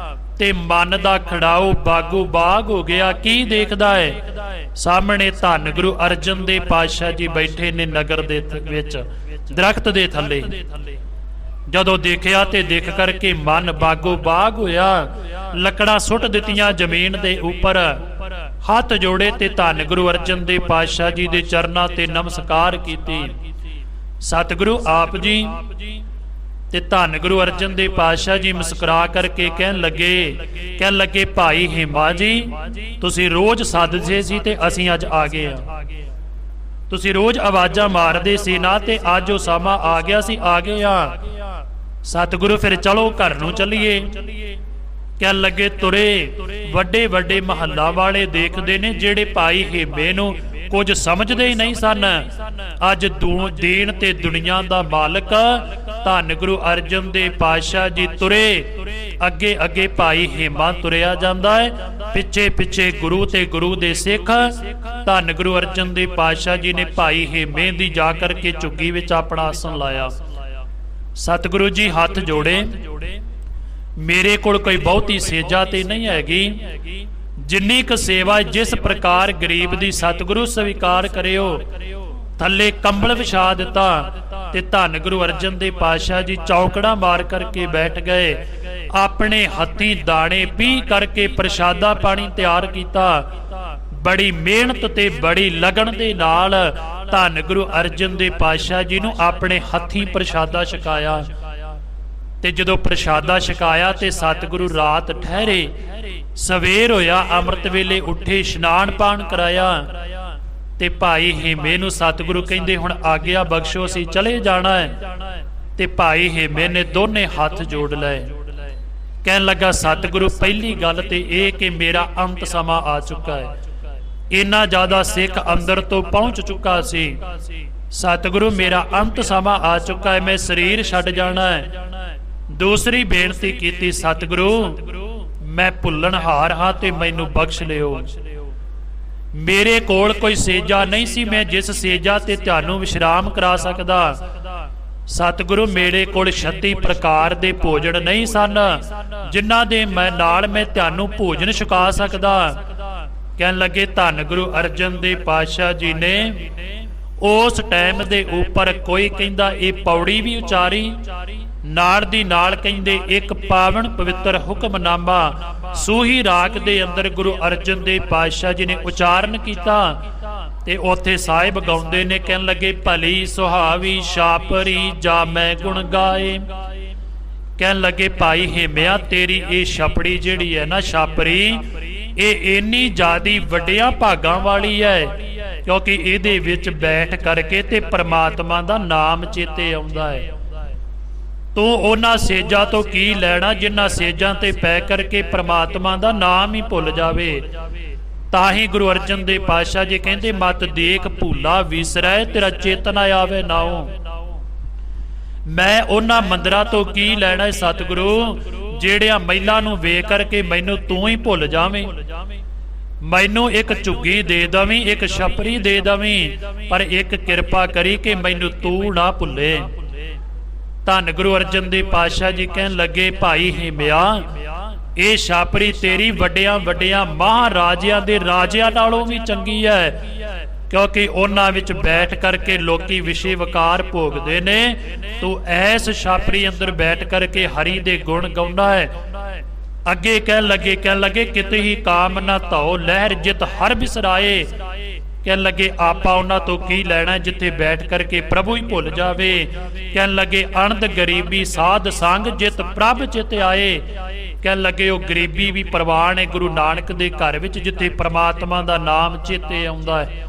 ਤੇ ਮਨ ਦਾ ਖੜਾਓ ਬਾਗੋ ਬਾਗ ਹੋ ਗਿਆ। ਕੀ ਦੇਖਦਾ ਹੈ? ਸਾਹਮਣੇ ਧੰਨ ਗੁਰੂ ਅਰਜਨ ਦੇਵ ਪਾਤਸ਼ਾਹ ਜੀ ਬੈਠੇ ਨੇ ਨਗਰ ਦੇ ਵਿੱਚ ਦਰਖਤ ਦੇ ਥੱਲੇ। ਜਦੋਂ ਦੇਖਿਆ ਤੇ ਦੇਖ ਕਰਕੇ ਮਨ ਬਾਗੋ ਬਾਗ ਹੋਇਆ। ਲੱਕੜਾਂ ਸੁੱਟ ਦਿੱਤੀਆਂ ਜ਼ਮੀਨ ਦੇ ਉੱਪਰ, ਹੱਥ ਜੋੜੇ ਤੇ ਧੰਨ ਗੁਰੂ ਅਰਜਨ ਦੇਵ ਪਾਤਸ਼ਾਹ ਜੀ ਦੇ ਚਰਨਾਂ ਤੇ ਨਮਸਕਾਰ ਕੀਤੀ। ਸਤਿਗੁਰੂ ਆਪ ਜੀ ਤੇ ਧੰਨ ਗੁਰੂ ਅਰਜਨ ਦੇਵ ਪਾਤਸ਼ਾਹ ਜੀ ਮੁਸਕਰਾ ਕਰਕੇ ਕਹਿਣ ਲੱਗੇ ਭਾਈ ਹੇਮਾ ਜੀ, ਤੁਸੀਂ ਰੋਜ਼ ਸੱਦਦੇ ਸੀ ਤੇ ਅਸੀਂ ਅੱਜ ਆ ਗਏ ਆ। ਤੁਸੀਂ ਰੋਜ਼ ਆਵਾਜ਼ਾਂ ਮਾਰਦੇ ਸੀ ਨਾ, ਤੇ ਅੱਜ ਉਹ ਸਮਾਂ ਆ ਗਿਆ ਸੀ, ਆ ਗਏ ਆ। ਸਤਿਗੁਰੂ ਫਿਰ ਚਲੋ ਘਰ ਨੂੰ ਚੱਲੀਏ। ਕਹਿਣ ਲੱਗੇ ਤੁਰੇ। ਵੱਡੇ ਵੱਡੇ ਮਹੱਲਾ ਵਾਲੇ ਦੇਖਦੇ ਨੇ, ਜਿਹੜੇ ਭਾਈ ਹੇਮੇ ਨੂੰ ਕੁਝ ਸਮਝਦੇ ਹੀ ਨਹੀਂ ਸਨ। ਅੱਜ ਦੀਨ ਤੇ ਦੁਨੀਆ ਦਾ ਮਾਲਕ ਧੰਨ ਗੁਰੂ ਅਰਜਨ ਦੇਵ ਪਾਤਸ਼ਾਹ ਜੀ ਤੁਰੇ, ਅੱਗੇ ਅੱਗੇ ਭਾਈ ਹੇਮਾ ਤੁਰਿਆ ਜਾਂਦਾ ਹੈ, ਪਿੱਛੇ ਪਿੱਛੇ ਗੁਰੂ ਤੇ ਗੁਰੂ ਦੇ ਸਿੱਖ। ਧੰਨ ਗੁਰੂ ਅਰਜਨ ਦੇਵ ਪਾਤਸ਼ਾਹ ਜੀ ਨੇ ਭਾਈ ਹੇਮੇ ਦੀ ਜਾ ਕਰਕੇ ਝੁੱਗੀ ਵਿੱਚ ਆਪਣਾ ਆਸਣ ਲਾਇਆ। ਸਤਿਗੁਰੂ ਜੀ ਹੱਥ ਜੋੜੇ, ਮੇਰੇ ਕੋਲ ਕੋਈ ਬਹੁਤੀ ਸੇਜਾ ਤੇ ਨਹੀਂ ਹੈਗੀ, ਜਿੰਨੀ ਕੁ ਸੇਵਾ ਜਿਸ ਪ੍ਰਕਾਰ ਗਰੀਬ ਦੀ ਸਤਿਗੁਰੂ ਸਵੀਕਾਰ ਕਰਿਓ। ਥੱਲੇ ਕੰਬਲ ਵਿਛਾ ਦਿੱਤਾ ਤੇ ਧੰਨ ਗੁਰੂ ਅਰਜਨ ਦੇਵ ਪਾਤਸ਼ਾਹ ਜੀ ਚੌਕੜਾ ਮਾਰ ਕਰਕੇ ਬੈਠ ਗਏ। ਆਪਣੇ ਹੱਥੀਂ ਦਾਣੇ ਪੀਹ ਕਰਕੇ ਪ੍ਰਸ਼ਾਦਾ ਪਾਣੀ ਤਿਆਰ ਕੀਤਾ। ਬੜੀ ਮਿਹਨਤ ਤੇ ਬੜੀ ਲਗਨ ਦੇ ਨਾਲ ਧੰਨ ਗੁਰੂ ਅਰਜਨ ਦੇਵ ਪਾਤਸ਼ਾਹ ਜੀ ਨੂੰ ਆਪਣੇ ਹੱਥੀਂ ਪ੍ਰਸ਼ਾਦਾ ਛਕਾਇਆ। ਤੇ ਜਦੋਂ ਪ੍ਰਸ਼ਾਦਾ ਛਕਾਇਆ ਤੇ ਸਤਿਗੁਰੂ ਰਾਤ ਠਹਿਰੇ। ਸਵੇਰ ਹੋਇਆ, ਅੰਮ੍ਰਿਤ ਵੇਲੇ ਉੱਠੇ, ਇਸ਼ਨਾਨ ਪਾਣ ਕਰਾਇਆ ਤੇ ਭਾਈ ਹੇਮੇ ਨੂੰ ਸਤਿਗੁਰੂ ਕਹਿੰਦੇ ਹੁਣ ਆਗਿਆ ਬਖਸ਼ੋ, ਅਸੀਂ ਚਲੇ ਜਾਣਾ ਹੈ। ਤੇ ਭਾਈ ਹੇਮੇ ਨੇ ਦੋਨੇ ਹੱਥ ਜੋੜ ਲਏ। ਕਹਿਣ ਲੱਗਾ ਸਤਿਗੁਰੂ ਪਹਿਲੀ ਗੱਲ ਤੇ ਇਹ ਕਿ ਮੇਰਾ ਅੰਤ ਸਮਾਂ ਆ ਚੁੱਕਾ ਹੈ। ਇੰਨਾ ਜ਼ਿਆਦਾ ਸਿੱਖ ਅੰਦਰ ਤੋਂ ਪਹੁੰਚ ਚੁੱਕਾ ਸੀ। ਸਤਿਗੁਰੂ ਮੇਰਾ ਅੰਤ ਸਮਾਂ ਆ ਚੁੱਕਾ ਹੈ, ਮੈਂ ਸਰੀਰ ਛੱਡ ਜਾਣਾ ਹੈ। ਦੂਸਰੀ ਬੇਨਤੀ ਕੀਤੀ, ਸਤਿਗੁਰੂ ਮੈਂ ਭੁੱਲਣਹਾਰ ਹਾਂ ਤੇ ਮੈਨੂੰ ਬਖਸ਼ ਲਿਓ। ਮੇਰੇ ਕੋਲ ਕੋਈ ਸੇਜਾ ਨਹੀਂ ਸੀ, ਮੈਂ ਜਿਸ ਸੇਜਾ ਤੇ ਤੁਹਾਨੂੰ ਵਿਸ਼ਰਾਮ ਕਰਾ ਸਕਦਾ। ਸਤਿਗੁਰੂ ਮੇਰੇ ਕੋਲ 36 ਪ੍ਰਕਾਰ ਦੇ ਭੋਜਨ ਨਹੀਂ ਸਨ ਜਿਨ੍ਹਾਂ ਦੇ ਨਾਲ ਮੈਂ ਤੁਹਾਨੂੰ ਭੋਜਨ ਛਕਾ ਸਕਦਾ। ਕਹਿਣ ਲੱਗੇ ਧੰਨ ਗੁਰੂ ਅਰਜਨ ਦੇਵ ਪਾਤਸ਼ਾਹ ਜੀ ਨੇ ਉਸ ਟਾਈਮ ਦੇ ਉੱਪਰ ਕੋਈ ਕਹਿੰਦਾ ਇਹ ਪੌੜੀ ਵੀ ਉਚਾਰੀ, ਨਾਲ ਦੀ ਨਾਲ ਕਹਿੰਦੇ ਇੱਕ ਪਾਵਨ ਪਵਿੱਤਰ ਹੁਕਮਨਾਮਾ ਸੂਹੀ ਰਾਗ ਦੇ ਅੰਦਰ ਗੁਰੂ ਅਰਜਨ ਦੇਵ ਪਾਤਸ਼ਾਹ ਜੀ ਨੇ ਉਚਾਰਨ ਕੀਤਾ। ਤੇ ਉੱਥੇ ਸਾਹਿਬ ਗਾਉਂਦੇ ਨੇ, ਕਹਿਣ ਲੱਗੇ ਭਲੀ ਸੁਹਾਵੀ ਛਾਪਰੀ ਜਾ ਮੈਂ ਗੁਣ ਗਾਏ। ਕਹਿਣ ਲੱਗੇ ਭਾਈ ਹੇਮਿਆ ਤੇਰੀ ਇਹ ਛਪੜੀ ਜਿਹੜੀ ਹੈ ਨਾ ਛਾਪਰੀ, ਇਹ ਇੰਨੀ ਜ਼ਿਆਦੀ ਵੱਡਿਆਂ ਭਾਗਾਂ ਵਾਲੀ ਹੈ ਕਿਉਂਕਿ ਇਹਦੇ ਵਿੱਚ ਬੈਠ ਕਰਕੇ ਤੇ ਪ੍ਰਮਾਤਮਾ ਦਾ ਨਾਮ ਚੇਤੇ ਆਉਂਦਾ ਹੈ। ਤੂੰ ਉਹਨਾਂ ਸੇਜਾਂ ਤੋਂ ਕੀ ਲੈਣਾ ਜਿਨ੍ਹਾਂ ਸੇਜਾਂ ਤੇ ਪੈ ਕਰਕੇ ਪ੍ਰਮਾਤਮਾ ਦਾ ਨਾਮ ਹੀ ਭੁੱਲ ਜਾਵੇ। ਤਾਂ ਹੀ ਗੁਰੂ ਅਰਜਨ ਦੇਵ ਪਾਤਸ਼ਾਹ ਜੀ ਕਹਿੰਦੇ ਮਤ ਦੇਖ ਭੂਲਾ ਵਿਸਰੈ ਤੇਰਾ ਚੇਤਨ ਆਵੇ ਨਾਉ। ਮੈਂ ਉਹਨਾਂ ਮੰਦਰਾਂ ਤੋਂ ਕੀ ਲੈਣਾ ਸਤਿਗੁਰੂ ਜਿਹੜਿਆਂ ਮਹਿਲਾਂ ਨੂੰ ਵੇਖ ਕਰਕੇ ਮੈਨੂੰ ਤੂੰ ਹੀ ਭੁੱਲ ਜਾਵੇਂ। ਮੈਨੂੰ ਇੱਕ ਝੁੱਗੀ ਦੇ ਦਵੀਂ, ਇੱਕ ਛਪਰੀ ਦੇ ਦਵੀਂ, ਪਰ ਇੱਕ ਕਿਰਪਾ ਕਰੀ ਕਿ ਮੈਨੂੰ ਤੂੰ ਨਾ ਭੁੱਲੇ। ਧੰਨ ਗੁਰੂ ਅਰਜਨ ਦੇਵ ਪਾਤਸ਼ਾਹ ਜੀ ਕਹਿਣ ਲੱਗੇ ਭਾਈ ਹੇਮਿਆ ਇਹ ਛਾਪਰੀ ਤੇਰੀ ਵੱਡਿਆਂ ਵੱਡਿਆਂ ਮਹਾਰਾਜਿਆਂ ਦੇ ਰਾਜਿਆਂ ਨਾਲੋਂ ਵੀ ਚੰਗੀ ਹੈ ਕਿਉਂਕਿ ਉਹਨਾਂ ਵਿੱਚ ਬੈਠ ਕਰਕੇ ਲੋਕੀ ਵਿਸ਼ੇ ਵਕਾਰ ਭੋਗਦੇ ਨੇ। ਤੂੰ ਐਸ ਛਾਪਰੀ ਅੰਦਰ ਬੈਠ ਕਰਕੇ ਹਰੀ ਦੇ ਗੁਣ ਗਾਉਂਦਾ ਹੈ। ਅੱਗੇ ਕਹਿਣ ਲੱਗੇ ਕਿਤੇ ਹੀ ਕਾਮ ਨਾ ਧੋ ਲਹਿਰ ਜਿਤ ਹਰ ਬਿਸਰਾਏ। ਕਹਿਣ ਲੱਗੇ ਆਪਾਂ ਉਹਨਾਂ ਤੋਂ ਕੀ ਲੈਣਾ ਜਿੱਥੇ ਬੈਠ ਕਰਕੇ ਪ੍ਰਭੂ ਹੀ ਭੁੱਲ ਜਾਵੇ। ਕਹਿਣ ਲੱਗੇ ਅਣਦ ਗਰੀਬੀ ਸਾਧ ਸੰਗ ਜਿਤ ਪ੍ਰਭ ਚਿਤ ਆਏ। ਕਹਿਣ ਲੱਗੇ ਉਹ ਗਰੀਬੀ ਵੀ ਪ੍ਰਵਾਨ ਹੈ ਗੁਰੂ ਨਾਨਕ ਦੇ ਘਰ ਵਿੱਚ ਜਿੱਥੇ ਪ੍ਰਮਾਤਮਾ ਦਾ ਨਾਮ ਚੇਤੇ ਆਉਂਦਾ ਹੈ,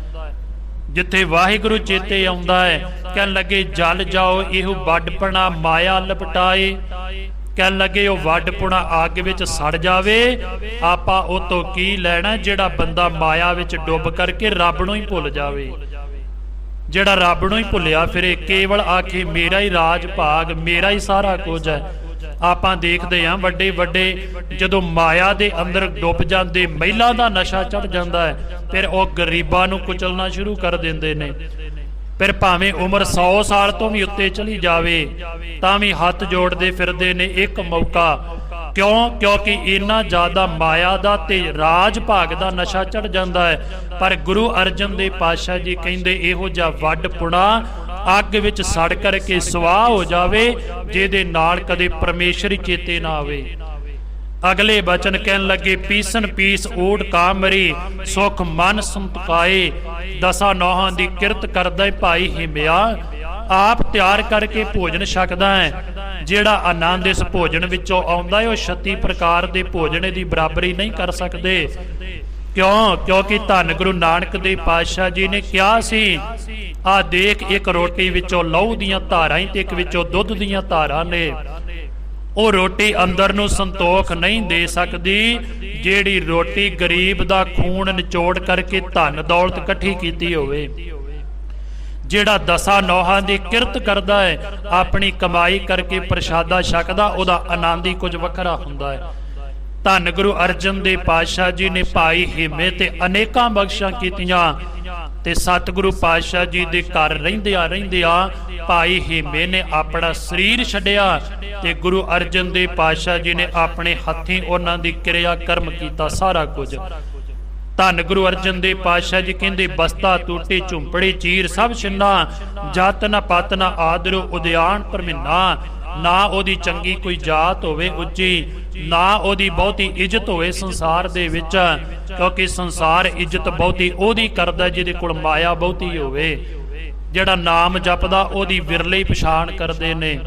ਜਿੱਥੇ ਵਾਹਿਗੁਰੂ ਚੇਤੇ ਆਉਂਦਾ ਹੈ। ਕਹਿਣ ਲੱਗੇ ਜਲ ਜਾਓ ਇਹੋ ਵੱਡਪਣਾ ਮਾਇਆ ਲਪਟਾਏ। ਕਹਿਣ ਲੱਗੇ ਉਹ ਵੱਡਪੁਣਾ ਅੱਗ ਵਿੱਚ ਸੜ ਜਾਵੇ। ਆਪਾਂ ਉਹ ਤੋਂ ਕੀ ਲੈਣਾ ਜਿਹੜਾ ਬੰਦਾ ਮਾਇਆ ਵਿੱਚ ਡੁੱਬ ਕਰਕੇ ਰੱਬ ਨੂੰ ਹੀ ਭੁੱਲ ਜਾਵੇ। ਜਿਹੜਾ ਰੱਬ ਨੂੰ ਹੀ ਭੁੱਲਿਆ ਫਿਰੇ ਕੇਵਲ ਆਖੇ ਮੇਰਾ ਹੀ ਰਾਜ ਭਾਗ, ਮੇਰਾ ਹੀ ਸਾਰਾ ਕੁਝ ਹੈ। ਆਪਾਂ ਦੇਖਦੇ ਹਾਂ ਵੱਡੇ ਵੱਡੇ ਜਦੋਂ ਮਾਇਆ ਦੇ ਅੰਦਰ ਡੁੱਬ ਜਾਂਦੇ, ਮਹਿਲਾ ਦਾ ਨਸ਼ਾ ਚੜ ਜਾਂਦਾ ਹੈ, ਫਿਰ ਉਹ ਗਰੀਬਾਂ ਨੂੰ ਕੁਚਲਣਾ ਸ਼ੁਰੂ ਕਰ ਦਿੰਦੇ ਨੇ। ਫਿਰ ਭਾਵੇਂ ਉਮਰ 100 ਸਾਲ ਤੋਂ ਵੀ ਉੱਤੇ ਚਲੀ ਜਾਵੇ ਤਾਂ ਵੀ ਹੱਥ ਜੋੜਦੇ ਫਿਰਦੇ ਨੇ ਇੱਕ ਮੌਕਾ। ਕਿਉਂ? ਕਿਉਂਕਿ ਇੰਨਾ ਜ਼ਿਆਦਾ ਮਾਇਆ ਦਾ ਤੇ ਰਾਜ ਭਾਗ ਦਾ ਨਸ਼ਾ ਚੜ ਜਾਂਦਾ ਹੈ। ਪਰ ਗੁਰੂ ਅਰਜਨ ਦੇਵ ਪਾਤਸ਼ਾਹ ਜੀ ਕਹਿੰਦੇ ਇਹੋ ਜਿਹਾ ਵੱਡ ਪੁਣਾ ਅੱਗ ਵਿੱਚ ਸੜ ਕਰਕੇ ਸਵਾਹ ਹੋ ਜਾਵੇ ਜਿਹਦੇ ਨਾਲ ਕਦੇ ਪਰਮੇਸ਼ਰ ਚੇਤੇ ਨਾ ਆਵੇ। ਅਗਲੇ ਬਚਨ ਕਹਿਣ ਲੱਗੇ ਪੀਸਨ ਪੀਸ ਊੜ ਕਾਮਰੀ ਸੁਖ ਮਨ ਸੰਤਕਾਏ। ਦਸਾਂ ਨੌਹਾਂ ਦੀ ਕਿਰਤ ਕਰਦਾ ਭਾਈ ਹਿਮਿਆ ਆਪ ਤਿਆਰ ਕਰਕੇ ਭੋਜਨ ਛਕਦਾ ਹੈ। ਜਿਹੜਾ ਆਨੰਦ ਇਸ ਭੋਜਨ ਵਿੱਚੋਂ ਆਉਂਦਾ ਹੈ ਉਹ 36 ਪ੍ਰਕਾਰ ਦੇ ਭੋਜਨ ਦੀ ਬਰਾਬਰੀ ਨਹੀਂ ਕਰ ਸਕਦੇ। ਕਿਉਂ? ਕਿਉਂਕਿ ਧੰਨ ਗੁਰੂ ਨਾਨਕ ਦੇਵ ਪਾਤਸ਼ਾਹ ਜੀ ਨੇ ਕਿਹਾ ਸੀ ਆਹ ਦੇਖ ਇੱਕ ਰੋਟੀ ਵਿੱਚੋਂ ਲਹੂ ਦੀਆਂ ਧਾਰਾਂ ਤੇ ਇੱਕ ਵਿੱਚੋਂ ਦੁੱਧ ਦੀਆਂ ਧਾਰਾਂ ਨੇ। ਉਹ ਰੋਟੀ ਅੰਦਰ ਨੂੰ ਸੰਤੋਖ ਨਹੀਂ ਦੇ ਸਕਦੀ ਜਿਹੜੀ ਰੋਟੀ ਗਰੀਬ ਦਾ ਖੂਨ ਨਿਚੋੜ ਕਰਕੇ ਧਨ ਦੌਲਤ ਇਕੱਠੀ ਕੀਤੀ ਹੋਵੇ। ਜਿਹੜਾ ਦਸਾਂ ਨੌਹਾਂ ਦੀ ਕਿਰਤ ਕਰਦਾ ਹੈ, ਆਪਣੀ ਕਮਾਈ ਕਰਕੇ ਪ੍ਰਸ਼ਾਦਾ ਛਕਦਾ, ਉਹਦਾ ਆਨੰਦ ਹੀ ਕੁਝ ਵੱਖਰਾ ਹੁੰਦਾ ਹੈ। ਧੰਨ ਗੁਰੂ ਅਰਜਨ ਦੇਵ ਪਾਤਸ਼ਾਹ ਜੀ ਨੇ ਭਾਈ ਹਿੰਮੇ ਤੇ ਅਨੇਕਾਂ ਬਖਸ਼ਾਂ ਕੀਤੀਆਂ ਤੇ ਸਤਿਗੁਰੂ ਪਾਤਸ਼ਾਹ ਜੀ ਦੇ ਘਰ ਰਹਿੰਦਿਆਂ ਭਾਈ ਹਿੰਮੇ ਨੇ ਆਪਣਾ ਸਰੀਰ ਛੱਡਿਆ ਤੇ ਗੁਰੂ ਅਰਜਨ ਦੇਵ ਪਾਤਸ਼ਾਹ ਜੀ ਨੇ ਆਪਣੇ ਹੱਥੀਂ ਉਹਨਾਂ ਦੀ ਕਿਰਿਆ ਕਰਮ ਕੀਤਾ ਸਾਰਾ ਕੁਝ। ਧੰਨ ਗੁਰੂ ਅਰਜਨ ਦੇਵ ਪਾਤਸ਼ਾਹ ਜੀ ਕਹਿੰਦੇ ਬਸਤਾ ਟੂਟੀ ਝੁੰਪੜੀ ਚੀਰ ਸਭ ਛਿੰਨਾ, ਜਤ ਨ ਪਤ ਨ ਆਦਰੋ ਉਦਿਆਨ ਪਰਮਿੰਨਾ। ਨਾ ਉਹਦੀ ਚੰਗੀ ਕੋਈ ਜਾਤ ਹੋਵੇ ਉੱਚੀ, ਨਾ ਉਹਦੀ ਬਹੁਤੀ ਇੱਜ਼ਤ ਹੋਵੇ ਸੰਸਾਰ ਦੇ ਵਿੱਚ, ਕਿਉਂਕਿ ਸੰਸਾਰ ਇੱਜ਼ਤ ਬਹੁਤੀ ਉਹਦੀ ਕਰਦਾ ਜਿਹਦੇ ਕੋਲ ਮਾਇਆ ਬਹੁਤੀ ਹੋਵੇ। ਜਿਹੜਾ ਨਾਮ ਜਪਦਾ ਉਹਦੀ ਵਿਰਲੇ ਪਛਾਣ ਕਰਦੇ ਨੇ।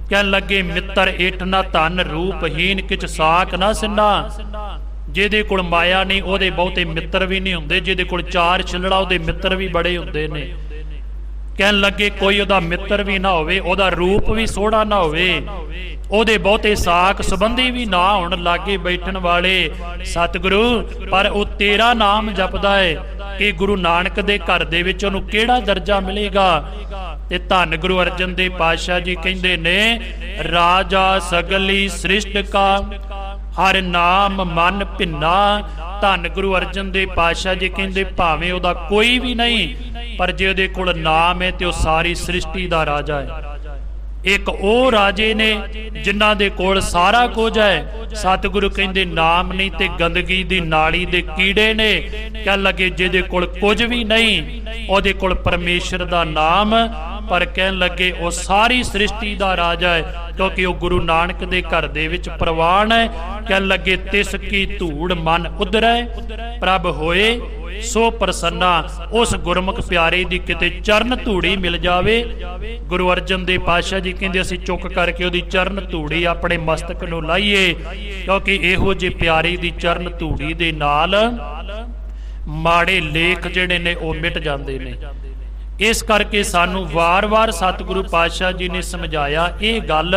ਕਹਿਣ ਲੱਗੇ ਮਿੱਤਰ ਏਠ ਨਾ ਧਨ ਰੂਪਹੀਨ ਕਿਛ ਸਾਕ ਨਾ ਸਿੰਨਾ। ਜਿਹਦੇ ਕੋਲ ਮਾਇਆ ਨਹੀਂ ਉਹਦੇ ਬਹੁਤੇ ਮਿੱਤਰ ਵੀ ਨਹੀਂ ਹੁੰਦੇ, ਜਿਹਦੇ ਕੋਲ ਚਾਰ ਛਿਲੜਾ ਉਹਦੇ ਮਿੱਤਰ ਵੀ ਬੜੇ ਹੁੰਦੇ ਨੇ। ਕਹਿਣ ਲੱਗੇ ਕੋਈ ਉਹਦਾ ਮਿੱਤਰ ਵੀ ਨਾ ਹੋਵੇ, ਉਹਦਾ ਰੂਪ ਵੀ ਸੋਹਣਾ ਨਾ ਹੋਵੇ, ਉਹਦੇ ਬਹੁਤੇ ਸਾਕ ਸੰਬੰਧੀ ਵੀ ਨਾ ਹੋਣ ਲਾਗੇ ਬੈਠਣ ਵਾਲੇ ਸਤਿਗੁਰੂ, ਪਰ ਉਹ ਤੇਰਾ ਨਾਮ ਜਪਦਾ ਹੈ ਕਿ ਗੁਰੂ ਨਾਨਕ ਦੇ ਘਰ ਦੇ ਵਿੱਚ ਉਹਨੂੰ ਕਿਹੜਾ ਦਰਜਾ ਮਿਲੇਗਾ। ਤੇ ਧੰਨ ਗੁਰੂ ਅਰਜਨ ਦੇਵ ਪਾਤਸ਼ਾਹ ਜੀ ਕਹਿੰਦੇ ਨੇ ਰਾਜਾ ਸਗਲੀ ਸ੍ਰਿਸ਼ਟ ਕਾ ਹਰ ਨਾਮ ਮਨ ਭਿੰਨਾ। ਧੰਨ ਗੁਰੂ ਅਰਜਨ ਦੇਵ ਪਾਤਸ਼ਾਹ ਜੀ ਕਹਿੰਦੇ ਭਾਵੇਂ ਉਹਦਾ ਕੋਈ ਵੀ ਨਹੀਂ, ਪਰ ਜੇ ਉਹਦੇ ਕੋਲ ਨਾਮ ਹੈ ਤੇ ਉਹ ਸਾਰੀ ਸ੍ਰਿਸ਼ਟੀ ਦਾ ਰਾਜਾ ਹੈ। ਇੱਕ ਉਹ ਰਾਜੇ ਨੇ ਜਿਨ੍ਹਾਂ ਦੇ ਕੋਲ ਸਾਰਾ ਕੁਝ ਹੈ। ਸਤਿਗੁਰੂ ਕਹਿੰਦੇ ਨਾਮ ਨਹੀਂ ਤੇ ਗੰਦਗੀ ਦੀ ਨਾਲੀ ਦੇ ਕੀੜੇ ਨੇ। ਕਹਿਣ ਲੱਗੇ ਜਿਹਦੇ ਕੋਲ ਕੁਝ ਵੀ ਨਹੀਂ ਉਹਦੇ ਕੋਲ ਪਰਮੇਸ਼ਰ ਦਾ ਨਾਮ, ਪਰ ਕਹਿਣ ਲੱਗੇ ਉਹ ਸਾਰੀ ਸ੍ਰਿਸ਼ਟੀ ਦਾ ਰਾਜਾ ਹੈ, ਕਿਉਂਕਿ ਉਹ ਗੁਰੂ ਨਾਨਕ ਦੇ ਘਰ ਦੇ ਵਿੱਚ ਪ੍ਰਵਾਨ ਹੈ। ਕਹਿਣ ਲੱਗੇ ਤਿਸ ਕੀ ਧੂੜ ਮਨ ਉਧਰੈ ਪ੍ਰਭ ਹੋਏ ਸੋ ਪ੍ਰਸੰਨਾ। ਉਸ ਗੁਰਮੁਖ ਪਿਆਰੇ ਦੀ ਕਿਤੇ ਚਰਨ ਧੂੜੀ ਮਿਲ ਜਾਵੇ। ਗੁਰੂ ਅਰਜਨ ਦੇਵ ਪਾਤਸ਼ਾਹ ਜੀ ਕਹਿੰਦੇ ਅਸੀਂ ਚੁੱਕ ਕਰਕੇ ਉਹਦੀ ਚਰਨ ਧੂੜੀ ਆਪਣੇ ਮਸਤਕ ਨੂੰ ਲਾਈਏ, ਕਿਉਂਕਿ ਇਹੋ ਜਿਹੇ ਪਿਆਰੇ ਦੀ ਚਰਨ ਧੂੜੀ ਦੇ ਨਾਲ ਮਾੜੇ ਲੇਖ ਜਿਹੜੇ ਨੇ ਉਹ ਮਿਟ ਜਾਂਦੇ ਨੇ। ਇਸ ਕਰਕੇ ਸਾਨੂੰ ਵਾਰ-ਵਾਰ ਸਤਿਗੁਰੂ ਪਾਤਸ਼ਾਹ ਜੀ ਨੇ ਸਮਝਾਇਆ ਇਹ ਗੱਲ,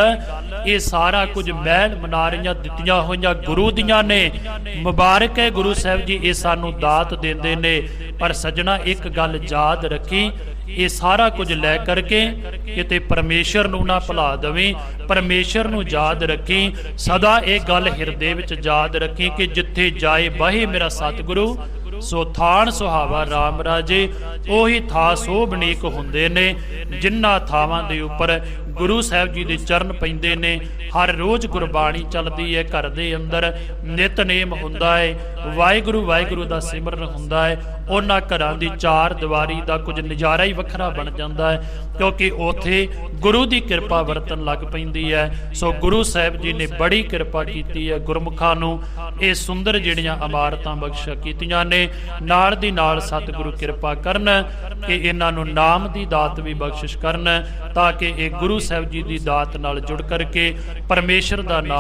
ਇਹ ਸਾਰਾ ਕੁਝ ਮਹਿਲ ਮਨਾਰੀਆਂ ਦਿੱਤੀਆਂ ਹੋਈਆਂ ਗੁਰੂ ਦੀਆਂ ਨੇ। ਮੁਬਾਰਕ ਹੈ ਗੁਰੂ ਸਾਹਿਬ ਜੀ ਇਹ ਸਾਨੂੰ ਦਾਤ ਦਿੰਦੇ ਨੇ। ਪਰ ਸੱਜਣਾ ਇੱਕ ਗੱਲ ਯਾਦ ਰੱਖੀ, ਇਹ ਸਾਰਾ ਕੁਝ ਲੈ ਕਰਕੇ ਕਿਤੇ ਪਰਮੇਸ਼ਰ ਨੂੰ ਨਾ ਭੁਲਾ ਦੇਵੀਂ। ਪਰਮੇਸ਼ਰ ਨੂੰ ਯਾਦ ਰੱਖੀ, ਸਦਾ ਇਹ ਗੱਲ ਹਿਰਦੇ ਵਿੱਚ ਯਾਦ ਰੱਖੀ ਕਿ ਜਿੱਥੇ ਜਾਏ ਬਾਹੇ ਮੇਰਾ ਸਤਿਗੁਰੂ ਸੋ ਥਾਨ ਸੁਹਾਵਾ ਰਾਮ ਰਾਜੇ। ਉਹੀ ਥਾਂ ਸੋਭਨੀਕ ਹੁੰਦੇ ਨੇ ਜਿਨ੍ਹਾਂ ਥਾਵਾਂ ਦੇ ਉੱਪਰ ਗੁਰੂ ਸਾਹਿਬ ਜੀ ਦੇ ਚਰਨ ਪੈਂਦੇ ਨੇ। ਹਰ ਰੋਜ਼ ਗੁਰਬਾਣੀ ਚੱਲਦੀ ਹੈ, ਘਰ ਦੇ ਅੰਦਰ ਨਿਤਨੇਮ ਹੁੰਦਾ ਹੈ, ਵਾਹਿਗੁਰੂ ਵਾਹਿਗੁਰੂ ਦਾ ਸਿਮਰਨ ਹੁੰਦਾ ਹੈ। ਉਹਨਾਂ ਘਰਾਂ ਦੀ ਚਾਰ ਦੀਵਾਰੀ ਦਾ ਕੁਝ ਨਜ਼ਾਰਾ ਹੀ ਵੱਖਰਾ ਬਣ ਜਾਂਦਾ ਹੈ, ਕਿਉਂਕਿ ਉੱਥੇ ਗੁਰੂ ਦੀ ਕਿਰਪਾ ਵਰਤਣ ਲੱਗ ਪੈਂਦੀ ਹੈ। ਸੋ ਗੁਰੂ ਸਾਹਿਬ ਜੀ ਨੇ ਬੜੀ ਕਿਰਪਾ ਕੀਤੀ ਹੈ ਗੁਰਮੁਖਾਂ ਨੂੰ, ਇਹ ਸੁੰਦਰ ਜਿਹੜੀਆਂ ਇਮਾਰਤਾਂ ਬਖਸ਼ਾ ਕੀਤੀਆਂ ਨੇ। ਨਾਲ ਦੀ ਨਾਲ ਸਤਿਗੁਰੂ ਕਿਰਪਾ ਕਰਨ ਕਿ ਇਹਨਾਂ ਨੂੰ ਨਾਮ ਦੀ ਦਾਤ ਵੀ ਬਖਸ਼ਿਸ਼ ਕਰਨ, ਤਾਂ ਕਿ ਇਹ ਗੁਰੂ ਸਾਹਿਬ ਜੀ ਦੀ ਦਾਤ ਨਾਲ ਜੁੜ ਕਰਕੇ ਪਰਮੇਸ਼ਰ ਦਾ ਨਾਮ